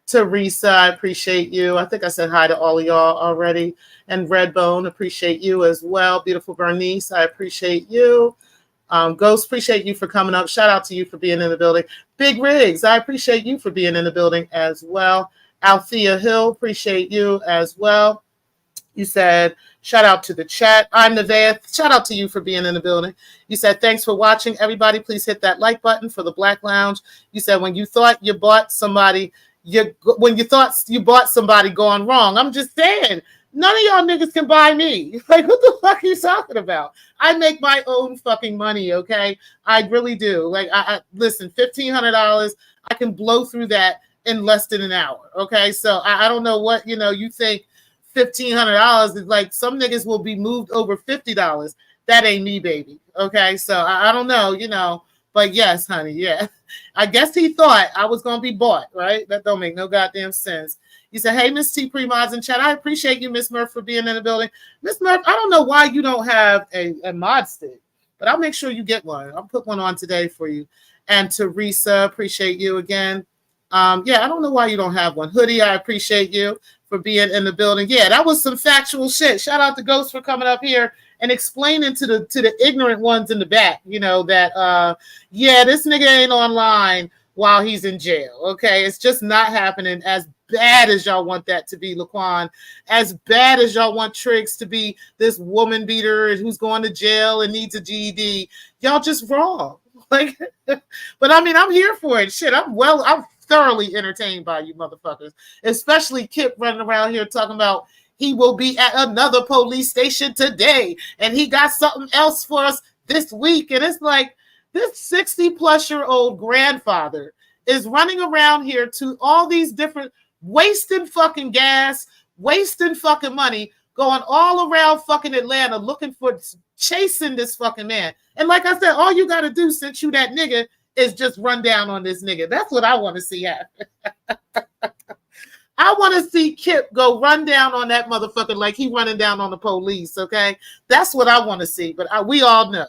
Teresa, I appreciate you. I think I said hi to all of y'all already. And Redbone, appreciate you as well. Beautiful Bernice, I appreciate you. Ghost, appreciate you for coming up. Shout out to you for being in the building. Big Riggs, I appreciate you for being in the building as well. Althea Hill, appreciate you as well. You said, shout out to the chat. I'm Nevaeh. Shout out to you for being in the building. You said, thanks for watching. Everybody, please hit that like button for the Black Lounge. You said, when you thought you bought somebody going wrong. I'm just saying, none of y'all niggas can buy me. Like, what the fuck are you talking about? I make my own fucking money, okay? I really do. Like, I listen, $1,500, I can blow through that in less than an hour, okay? So I don't know what, you think $1,500 is like. Some niggas will be moved over $50. That ain't me, baby. Okay, so I don't know, but yes, honey, yeah. I guess he thought I was gonna be bought, right? That don't make no goddamn sense. You said, hey, Miss T Pre-Mods in chat. I appreciate you, Miss Murph, for being in the building. Miss Murph, I don't know why you don't have a mod stick, but I'll make sure you get one. I'll put one on today for you. And Teresa, appreciate you again. Yeah, I don't know why you don't have one. Hoodie, I appreciate you for being in the building. Yeah, that was some factual shit. Shout out to Ghost for coming up here and explaining to the ignorant ones in the back, that yeah, this nigga ain't online while he's in jail. Okay, it's just not happening. As bad as y'all want that to be, Laquan, as bad as y'all want Triggs to be this woman beater who's going to jail and needs a GED, y'all just wrong. Like, but I mean, I'm here for it. Shit, I'm thoroughly entertained by you motherfuckers, especially Kip running around here talking about he will be at another police station today and he got something else for us this week. And it's like, this 60-plus-year-old grandfather is running around here to all these different, wasting fucking gas, wasting fucking money, going all around fucking Atlanta looking for, chasing this fucking man. And like I said, all you got to do, since you that nigga, is just run down on this nigga. That's what I want to see happen. I want to see Kip go run down on that motherfucker like he running down on the police, okay? That's what I want to see. But we all know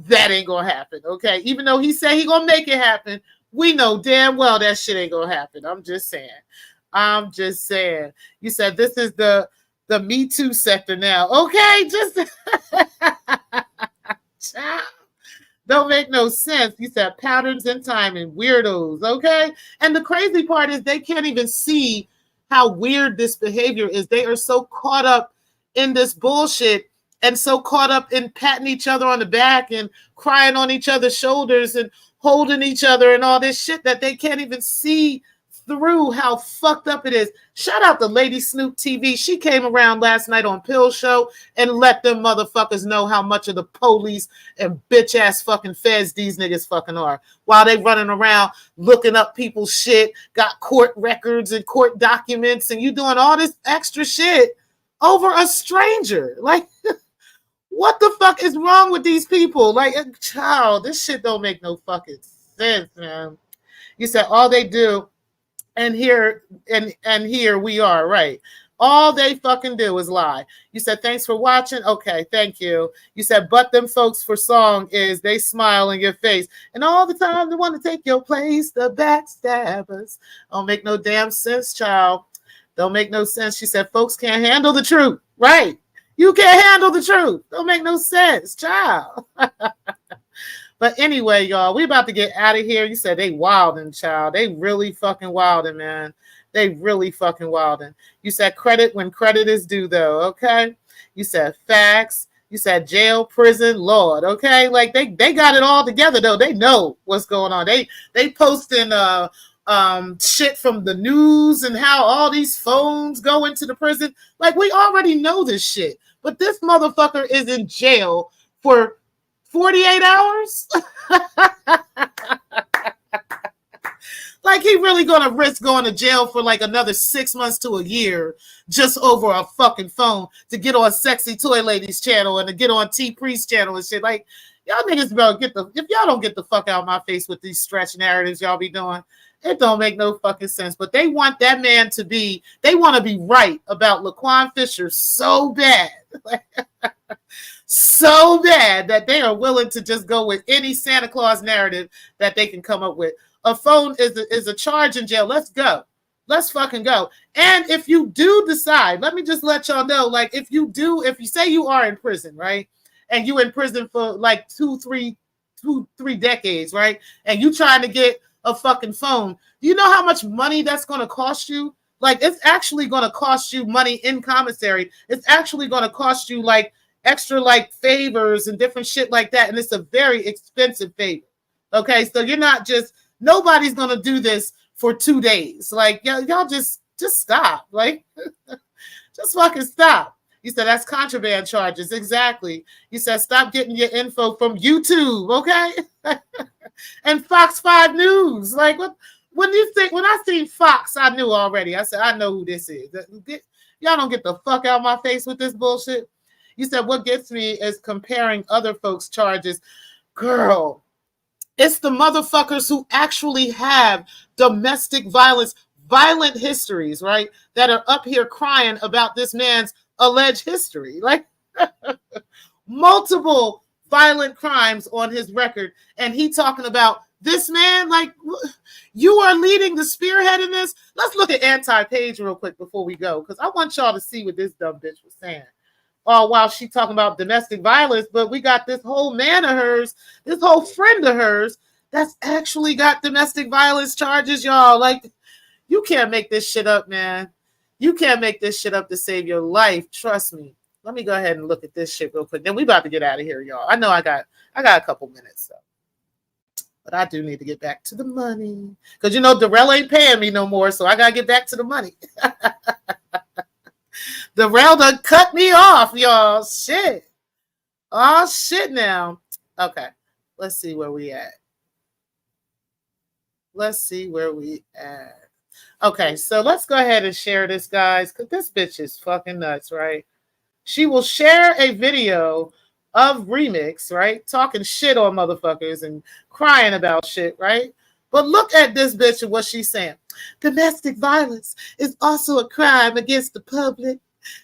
that ain't going to happen, okay? Even though he said he going to make it happen, we know damn well that shit ain't going to happen. I'm just saying. You said this is the Me Too sector now. Okay, just don't make no sense. You said patterns in time and weirdos, okay? And the crazy part is they can't even see how weird this behavior is. They are so caught up in this bullshit and so caught up in patting each other on the back and crying on each other's shoulders and holding each other and all this shit that they can't even see through how fucked up it is. Shout out to Lady Snoop TV. She came around last night on Pill Show and let them motherfuckers know how much of the police and bitch ass fucking feds these niggas fucking are. While they running around looking up people's shit, got court records and court documents, and you doing all this extra shit over a stranger. Like, what the fuck is wrong with these people? Like, child, this shit don't make no fucking sense, man. You said all they do. And here we are, right? All they fucking do is lie. You said, thanks for watching. Okay, thank you. You said, but them folks for song is they smile in your face. And all the time they want to take your place, the backstabbers. Don't make no damn sense, child. Don't make no sense. She said, folks can't handle the truth. Right. You can't handle the truth. Don't make no sense, child. But anyway, y'all, we about to get out of here. You said they wildin', child. They really fucking wildin', man. They really fucking wildin'. You said credit when credit is due, though, okay? You said facts. You said jail, prison, Lord, okay? Like, they got it all together, though. They know what's going on. They posting shit from the news and how all these phones go into the prison. Like, we already know this shit. But this motherfucker is in jail for 48 hours? Like, he really gonna risk going to jail for like another 6 months to a year just over a fucking phone to get on Sexy Toy Ladies channel and to get on T Priest channel and shit. Like, y'all niggas better if y'all don't get the fuck out of my face with these stretch narratives y'all be doing, it don't make no fucking sense. But they want that man to be, they want to be right about Laquan Fisher so bad. So bad that they are willing to just go with any Santa Claus narrative that they can come up with. A phone is a charge in jail. Let's go. Let's fucking go. And if you do decide, let me just let y'all know, like, if you say you are in prison, right? And you in prison for like two, three decades, right? And you trying to get a fucking phone. Do you know how much money that's going to cost you? Like, it's actually going to cost you money in commissary. It's actually going to cost you like extra like favors and different shit like that. And it's a very expensive favor. Okay. So you're not just, nobody's going to do this for 2 days. Like, y'all just stop. Like, just fucking stop. You said that's contraband charges. Exactly. You said stop getting your info from YouTube. Okay. And Fox 5 News. Like, what? When I seen Fox, I knew already. I said, I know who this is. Y'all don't get the fuck out of my face with this bullshit. You said, what gets me is comparing other folks' charges. Girl, it's the motherfuckers who actually have domestic violence, violent histories, right? That are up here crying about this man's alleged history. Like, multiple violent crimes on his record. And he talking about this man, like, you are leading the spearhead in this. Let's look at Anti-Page real quick before we go, because I want y'all to see what this dumb bitch was saying. all while she talking about domestic violence, but we got this whole man of hers, this whole friend of hers that's actually got domestic violence charges, y'all. Like, you can't make this shit up, man. You can't make this shit up to save your life. Trust me. Let me go ahead and look at this shit real quick. Then we about to get out of here, y'all. I know I got a couple minutes, so. But I do need to get back to the money. Because, you know, Derell ain't paying me no more, so I got to get back to the money. Derell done cut me off, y'all. Shit. Oh, shit now. Okay. Let's see where we at. Okay, so let's go ahead and share this, guys, because this bitch is fucking nuts, right? She will share a video of Remix, right? Talking shit on motherfuckers and crying about shit, right? But look at this bitch and what she's saying. Domestic violence is also a crime against the public.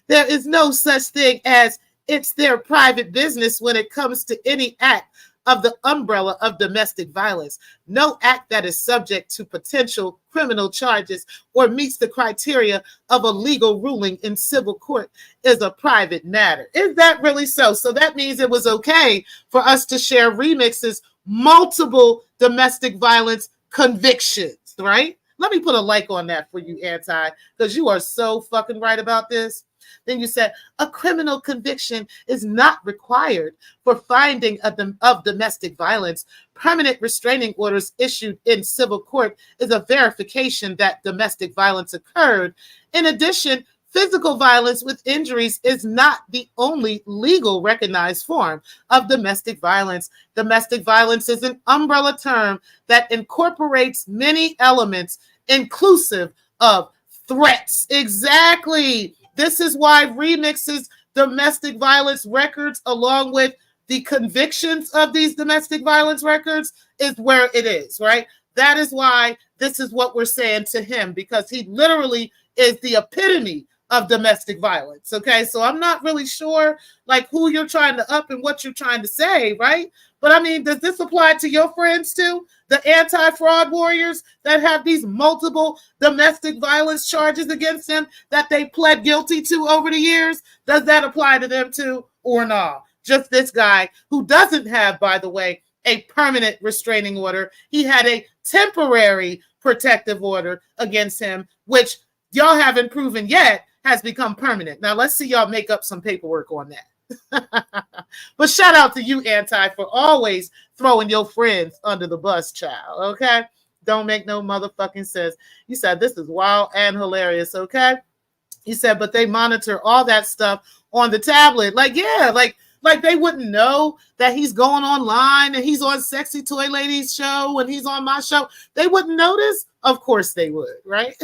There is no such thing as it's their private business when it comes to any act of the umbrella of domestic violence. No act that is subject to potential criminal charges or meets the criteria of a legal ruling in civil court is a private matter. Is that really so? So that means it was okay for us to share Remix's multiple domestic violence convictions, right? Let me put a like on that for you, Anti, because you are so fucking right about this. Then you said a criminal conviction is not required for finding of domestic violence. Permanent restraining orders issued in civil court is a verification that domestic violence occurred. In addition, physical violence with injuries is not the only legal recognized form of domestic violence. Domestic violence is an umbrella term that incorporates many elements, inclusive of threats. Exactly. This is why Remix's domestic violence records, along with the convictions of these domestic violence records, is where it is, right? That is why this is what we're saying to him, because he literally is the epitome of domestic violence, okay? So I'm not really sure, like, who you're trying to up and what you're trying to say, right? But, I mean, does this apply to your friends, too? The anti-fraud warriors that have these multiple domestic violence charges against them that they pled guilty to over the years? Does that apply to them, too, or not? Just this guy who doesn't have, by the way, a permanent restraining order. He had a temporary protective order against him, which y'all haven't proven yet has become permanent. Now, let's see y'all make up some paperwork on that. But shout out to you, Anti, for always throwing your friends under the bus, child, okay? Don't make no motherfucking sense. You said this is wild and hilarious, okay? You said, but they monitor all that stuff on the tablet. Like, yeah, like they wouldn't know that he's going online and he's on Sexy Toy Lady's show and he's on my show. They wouldn't notice? Of course they would, right?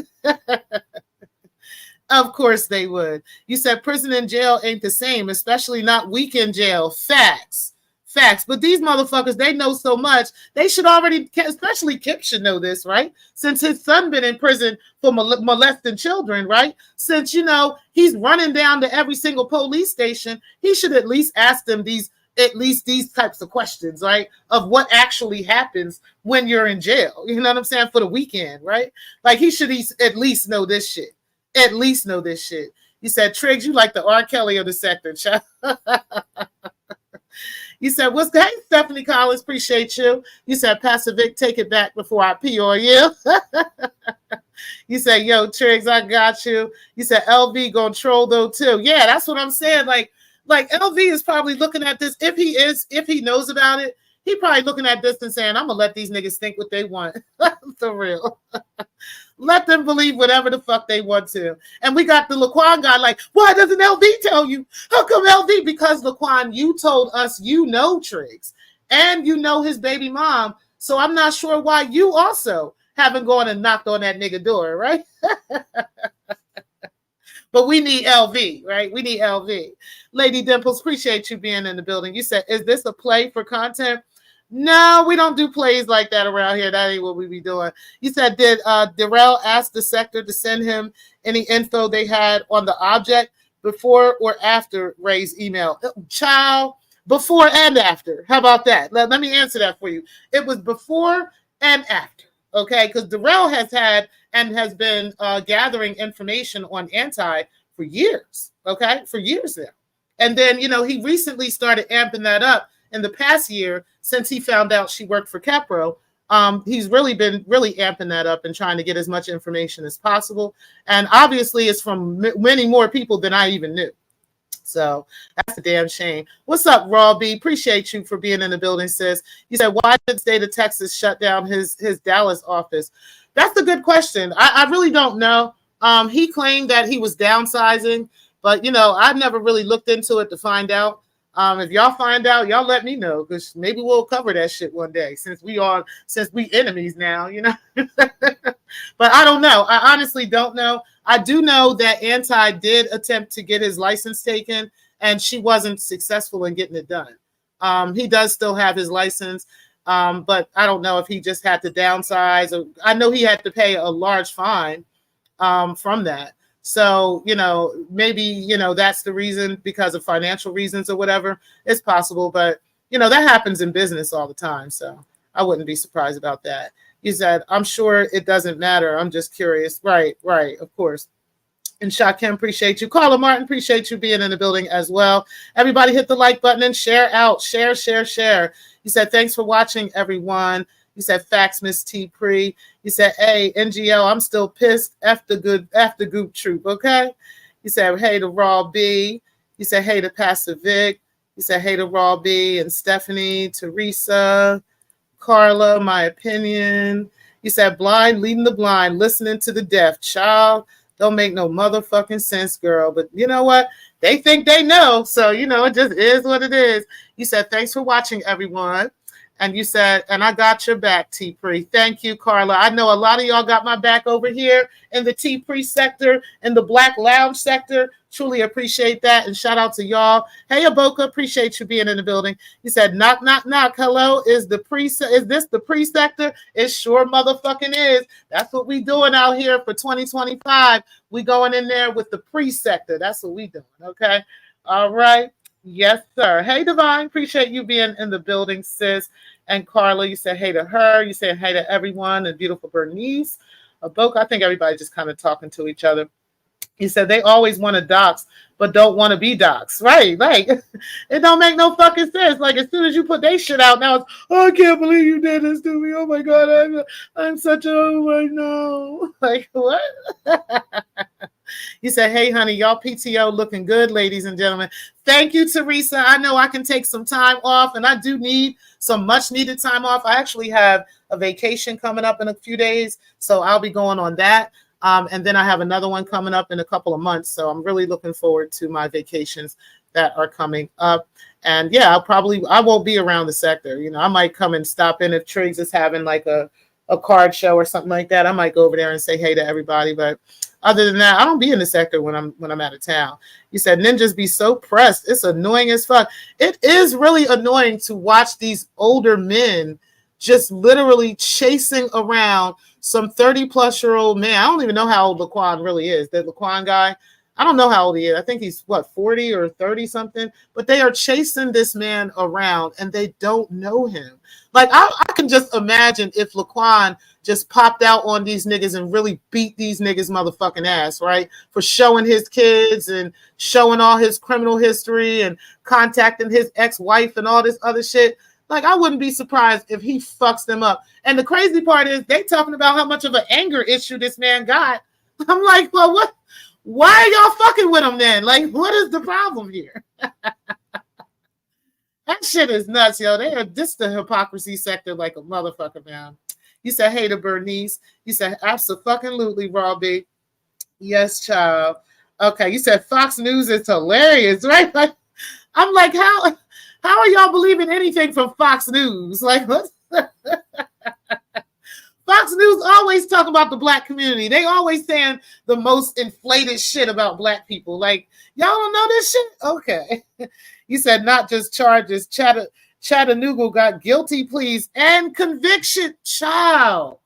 Of course they would. You said prison and jail ain't the same, especially not weekend jail. Facts. But these motherfuckers, they know so much. They should already, especially Kip should know this, right? Since his son been in prison for molesting children, right? Since, you know, he's running down to every single police station, he should at least ask them these types of questions, right? Of what actually happens when you're in jail. You know what I'm saying? For the weekend, right? Like, he should at least know this shit. At least know this shit. You said, Triggs, you like the R. Kelly of the sector, child. You said, what's that? Hey, Stephanie Collins, appreciate you. You said, Pastor Vic, take it back before I pee on you. You said, yo, Triggs, I got you. You said, LV gonna troll though too. Yeah, that's what I'm saying. Like LV is probably looking at this. If he knows about it, he probably looking at this and saying, I'm gonna let these niggas think what they want. For real. Let them believe whatever the fuck they want to. And we got the Laquan guy like, why doesn't LV tell you? How come LV? Because Laquan, you told us you know Triggs and you know his baby mom. So I'm not sure why you also haven't gone and knocked on that nigga door, right? But we need LV, right? We need LV. Lady Dimples, appreciate you being in the building. You said, is this a play for content? No, we don't do plays like that around here. That ain't what we be doing. You said, did Derell ask the sector to send him any info they had on the object before or after Ray's email? Child, before and after. How about that? Let me answer that for you. It was before and after, okay? Because Derell has been gathering information on Anti for years, okay? For years now. And then, he recently started amping that up in the past year since he found out she worked for Kepro. He's really been really amping that up and trying to get as much information as possible. And obviously it's from many more people than I even knew. So that's a damn shame. What's up, Raw B? Appreciate you for being in the building, sis. You said, why did the state of Texas shut down his Dallas office? That's a good question. I really don't know. He claimed that he was downsizing, but I've never really looked into it to find out. If y'all find out, y'all let me know, because maybe we'll cover that shit one day, since we enemies now, But I don't know. I honestly don't know. I do know that Anti did attempt to get his license taken, and she wasn't successful in getting it done. He does still have his license, but I don't know if he just had to downsize. I know he had to pay a large fine from that. So, maybe, that's the reason, because of financial reasons or whatever. It's possible, but, that happens in business all the time. So I wouldn't be surprised about that. He said, I'm sure it doesn't matter. I'm just curious. Right, of course. And Shakim, appreciate you. Carla Martin, appreciate you being in the building as well. Everybody hit the like button and share out. Share. He said, thanks for watching, everyone. He said, facts, Miss T. Pre. He said, hey, NGL, I'm still pissed. F the Goop Troop, okay? He said, hey to Raw B. He said, hey to Pastor Vic. He said, hey to Raw B and Stephanie, Teresa, Carla, my opinion. He said, blind leading the blind, listening to the deaf. Child, don't make no motherfucking sense, girl. But you know what? They think they know. So, it just is what it is. He said, thanks for watching, everyone. And you said, and I got your back, T. Pre. Thank you, Carla. I know a lot of y'all got my back over here in the T. Pre sector, in the Black Lounge sector. Truly appreciate that. And shout out to y'all. Hey, Aboka, appreciate you being in the building. He said, knock, knock, knock. Hello, is this the pre sector? It sure motherfucking is. That's what we doing out here for 2025. We going in there with the pre sector. That's what we doing. Okay. All right. Yes, sir. Hey, Divine. Appreciate you being in the building, sis. And Carla, you said hey to her. You said hey to everyone. And beautiful Bernice. Boca, I think everybody just kind of talking to each other. He said they always want to dox, but don't want to be doxed. Right. Like, it don't make no fucking sense. Like, as soon as you put they shit out, now it's, oh, I can't believe you did this to me. Oh, my God. I'm such a, oh, I know. Like, what? You said, hey, honey, y'all PTO looking good, ladies and gentlemen. Thank you, Teresa. I know I can take some time off, and I do need some much needed time off. I actually have a vacation coming up in a few days, so I'll be going on that. And then I have another one coming up in a couple of months. So I'm really looking forward to my vacations that are coming up. And yeah, I won't be around the sector. I might come and stop in if Triggs is having like a card show or something like that. I might go over there and say hey to everybody. But other than that, I don't be in the sector when I'm out of town. You said ninjas be so pressed. It's annoying as fuck. It is really annoying to watch these older men just literally chasing around some 30-plus-year-old man. I don't even know how old Laquan really is. The Laquan guy, I don't know how old he is. I think he's, 40 or 30 something. But they are chasing this man around, and they don't know him. Like, I can just imagine if Laquan just popped out on these niggas and really beat these niggas motherfucking ass, right? For showing his kids and showing all his criminal history and contacting his ex-wife and all this other shit. Like, I wouldn't be surprised if he fucks them up. And the crazy part is they talking about how much of an anger issue this man got. I'm like, well, what? Why are y'all fucking with him then? Like, what is the problem here? That shit is nuts, yo. They are just the hypocrisy sector like a motherfucker, man. You said, hey to Bernice. You said, absolutely, Robbie. Yes, child. Okay, you said Fox News is hilarious, right? Like, I'm like, how are y'all believing anything from Fox News? Like, what? Fox News always talk about the black community. They always saying the most inflated shit about black people. Like, y'all don't know this shit? Okay. You said not just charges. Chattanooga got guilty pleas and conviction. Child.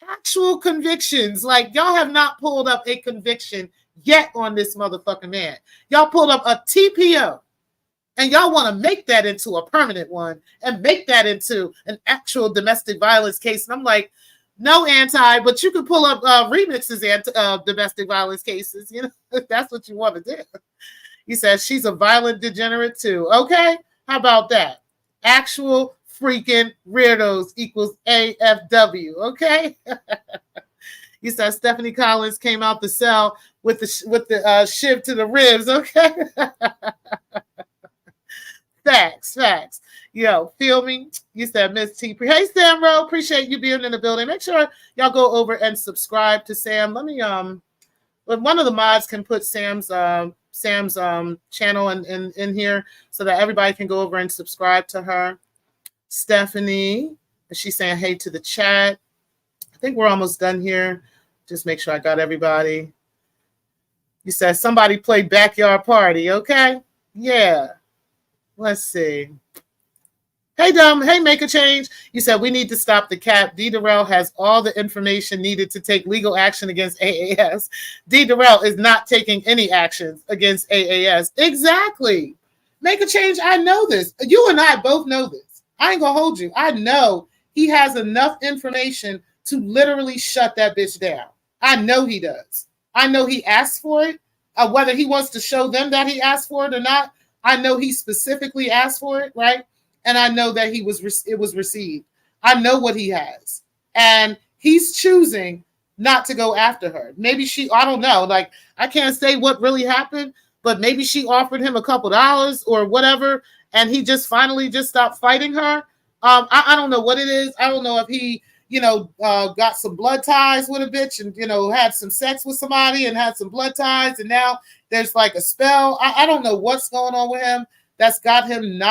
Actual convictions. Like, y'all have not pulled up a conviction yet on this motherfucking man. Y'all pulled up a TPO. And y'all want to make that into a permanent one and make that into an actual domestic violence case. And I'm like, no, but you can pull up remixes and domestic violence cases, if that's what you want to do. He says she's a violent degenerate too. Okay, how about that? Actual freaking weirdos equals AFW. Okay. He said Stephanie Collins came out the cell with the shiv to the ribs. Okay. Facts. Yo, feel me? You said Miss T. Hey, Sam Rowe, appreciate you being in the building. Make sure y'all go over and subscribe to Sam. Let me but one of the mods can put Sam's channel in here so that everybody can go over and subscribe to her. Stephanie, she's saying hey to the chat. I think we're almost done here. Just make sure I got everybody. You said somebody played Backyard Party, okay? Yeah. Let's see. Hey, Dom. Hey, Make a Change. You said we need to stop the cap. D. Derell has all the information needed to take legal action against AAS. D. Derell is not taking any actions against AAS. Exactly. Make a Change. I know this. You and I both know this. I ain't gonna hold you. I know he has enough information to literally shut that bitch down. I know he does. I know he asked for it. Whether he wants to show them that he asked for it or not, I know he specifically asked for it, right? And I know that it was received. I know what he has. And he's choosing not to go after her. Maybe I don't know. Like, I can't say what really happened, but maybe she offered him a couple dollars or whatever, and he just finally just stopped fighting her. I don't know what it is. I don't know if he, got some blood ties with a bitch and, had some sex with somebody and had some blood ties. And now there's like a spell. I don't know what's going on with him. That's got him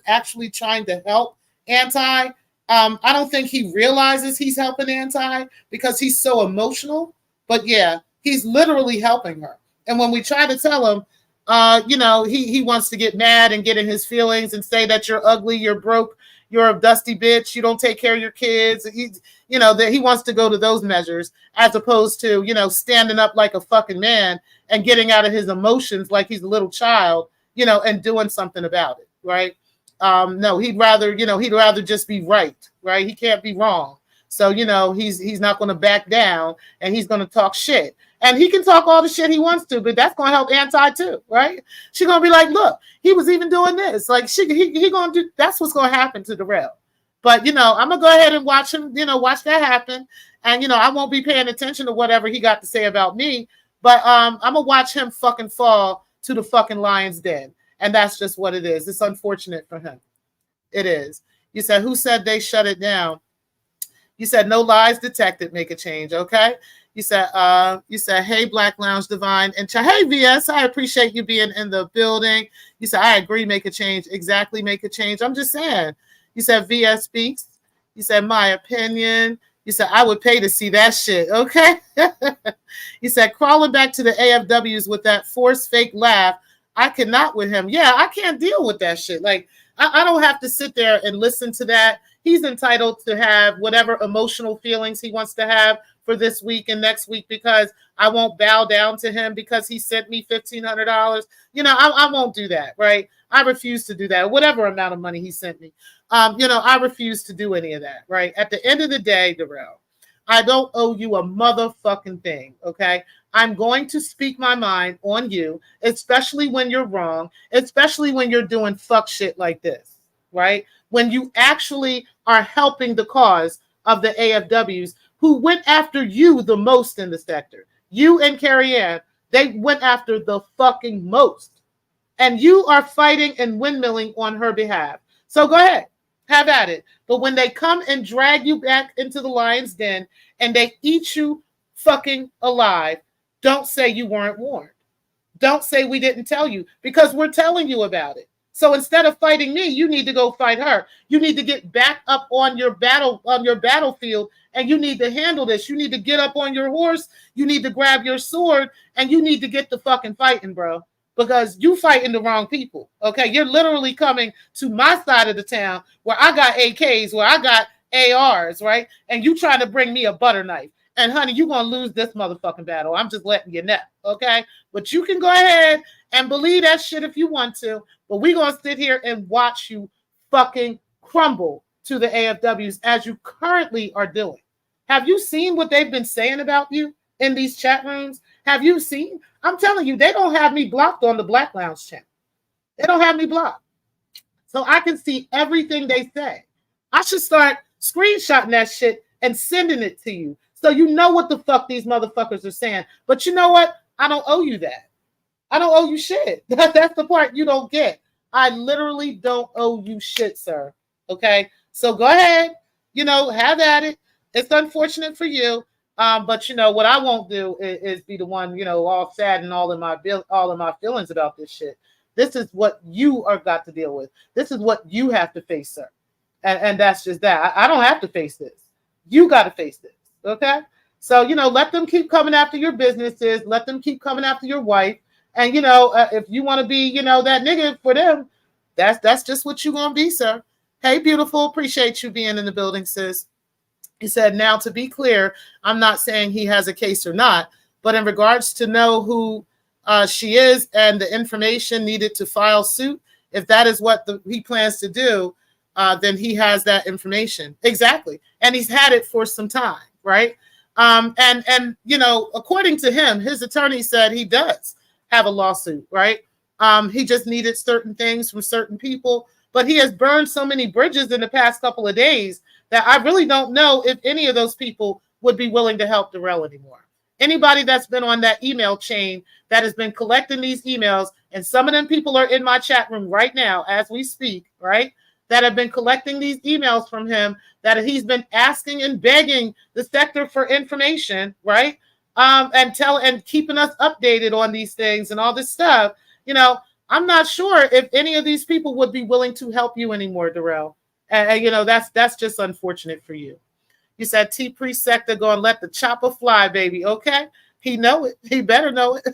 actually trying to help Anti. I don't think he realizes he's helping Anti because he's so emotional. But yeah, he's literally helping her. And when we try to tell him, he wants to get mad and get in his feelings and say that you're ugly, you're broke, you're a dusty bitch, you don't take care of your kids. That he wants to go to those measures as opposed to, standing up like a fucking man and getting out of his emotions like he's a little child, and doing something about it, right? No, he'd rather just be right? He can't be wrong. So, he's not going to back down and he's going to talk shit. And he can talk all the shit he wants to, but that's going to help Anti too, right? She's going to be like, look, he was even doing this. Like, he going to do, that's what's going to happen to Derell. But, I'm going to go ahead and watch him, watch that happen. And, I won't be paying attention to whatever he got to say about me. But I'm going to watch him fucking fall to the fucking lion's den. And that's just what it is. It's unfortunate for him. It is. You said, who said they shut it down? You said, no lies detected, Make a Change, okay? You said, hey, Black Lounge Divine. And hey, VS, I appreciate you being in the building. You said, I agree, Make a Change. Exactly, Make a Change. I'm just saying. You said, VS speaks. You said, my opinion. You said, I would pay to see that shit, okay? You said, crawling back to the AFWs with that forced fake laugh. I cannot with him. Yeah, I can't deal with that shit. Like, I don't have to sit there and listen to that. He's entitled to have whatever emotional feelings he wants to have for this week and next week because I won't bow down to him because he sent me $1,500. I won't do that, right? I refuse to do that. Whatever amount of money he sent me. I refuse to do any of that, right? At the end of the day, Derell, I don't owe you a motherfucking thing, okay? I'm going to speak my mind on you, especially when you're wrong, especially when you're doing fuck shit like this, right? When you actually are helping the cause of the AFWs who went after you the most in the sector. You and Carrie Ann, they went after the fucking most. And you are fighting and windmilling on her behalf. So go ahead, have at it. But when they come and drag you back into the lion's den and they eat you fucking alive, don't say you weren't warned. Don't say we didn't tell you because we're telling you about it. So instead of fighting me, you need to go fight her. You need to get back up on your battlefield and you need to handle this. You need to get up on your horse. You need to grab your sword and you need to get the fucking fighting, bro. Because you fighting the wrong people. Okay. You're literally coming to my side of the town where I got AKs, where I got ARs, right? And you trying to bring me a butter knife. And honey, you're going to lose this motherfucking battle. I'm just letting you know. Okay. But you can go ahead and believe that shit if you want to. But we're going to sit here and watch you fucking crumble to the AFWs as you currently are doing. Have you seen what they've been saying about you in these chat rooms? Have you seen? I'm telling you, they don't have me blocked on the Black Lounge channel. They don't have me blocked. So I can see everything they say. I should start screenshotting that shit and sending it to you so you know what the fuck these motherfuckers are saying. But you know what? I don't owe you that. I don't owe you shit. That's the part you don't get. I literally don't owe you shit, sir. Okay? So go ahead, have at it. It's unfortunate for you. But what I won't do is be the one, all sad and all in my feelings about this shit. This is what you are got to deal with. This is what you have to face, sir. And that's just that. I don't have to face this. You got to face this. Okay? So, let them keep coming after your businesses. Let them keep coming after your wife. And, if you want to be, that nigga for them, that's just what you're going to be, sir. Hey, beautiful. Appreciate you being in the building, sis. He said, now, to be clear, I'm not saying he has a case or not, but in regards to know who she is and the information needed to file suit, if that is what he plans to do, then he has that information. Exactly. And he's had it for some time, right? And according to him, his attorney said he does have a lawsuit, right? He just needed certain things from certain people, but he has burned so many bridges in the past couple of days that I really don't know if any of those people would be willing to help Derell anymore. Anybody that's been on that email chain that has been collecting these emails, and some of them people are in my chat room right now as we speak, right? That have been collecting these emails from him, that he's been asking and begging the sector for information, right? And keeping us updated on these things and all this stuff. I'm not sure if any of these people would be willing to help you anymore, Derell. And that's just unfortunate for you. You said T Priest sector going let the chopper fly, baby. Okay, he know it. He better know it.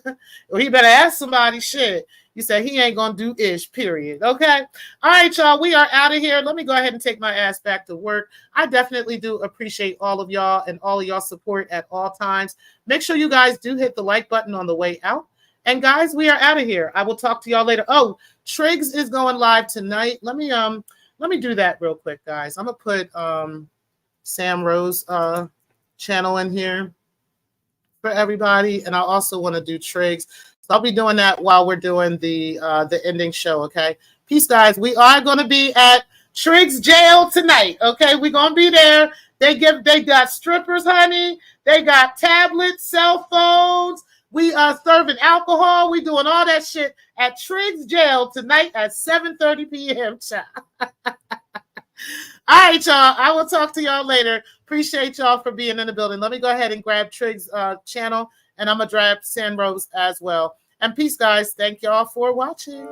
Or he better ask somebody. Shit. You said he ain't gonna do ish. Period. Okay. All right, y'all. We are out of here. Let me go ahead and take my ass back to work. I definitely do appreciate all of y'all and all of y'all support at all times. Make sure you guys do hit the like button on the way out. And guys, we are out of here. I will talk to y'all later. Oh, Triggs is going live tonight. Let me do that real quick, guys. I'm gonna put Sam Rose channel in here for everybody, and I also want to do Triggs. So I'll be doing that while we're doing the ending show. Okay, peace, guys. We are gonna be at Triggs jail tonight. Okay, we're gonna be there. They got strippers, honey. They got tablets, cell phones. We are serving alcohol. We doing all that shit at Triggs jail tonight at 7:30 p.m. All right, y'all. I will talk to y'all later. Appreciate y'all for being in the building. Let me go ahead and grab Triggs' channel, and I'm going to grab Sam Rose as well. And peace, guys. Thank y'all for watching.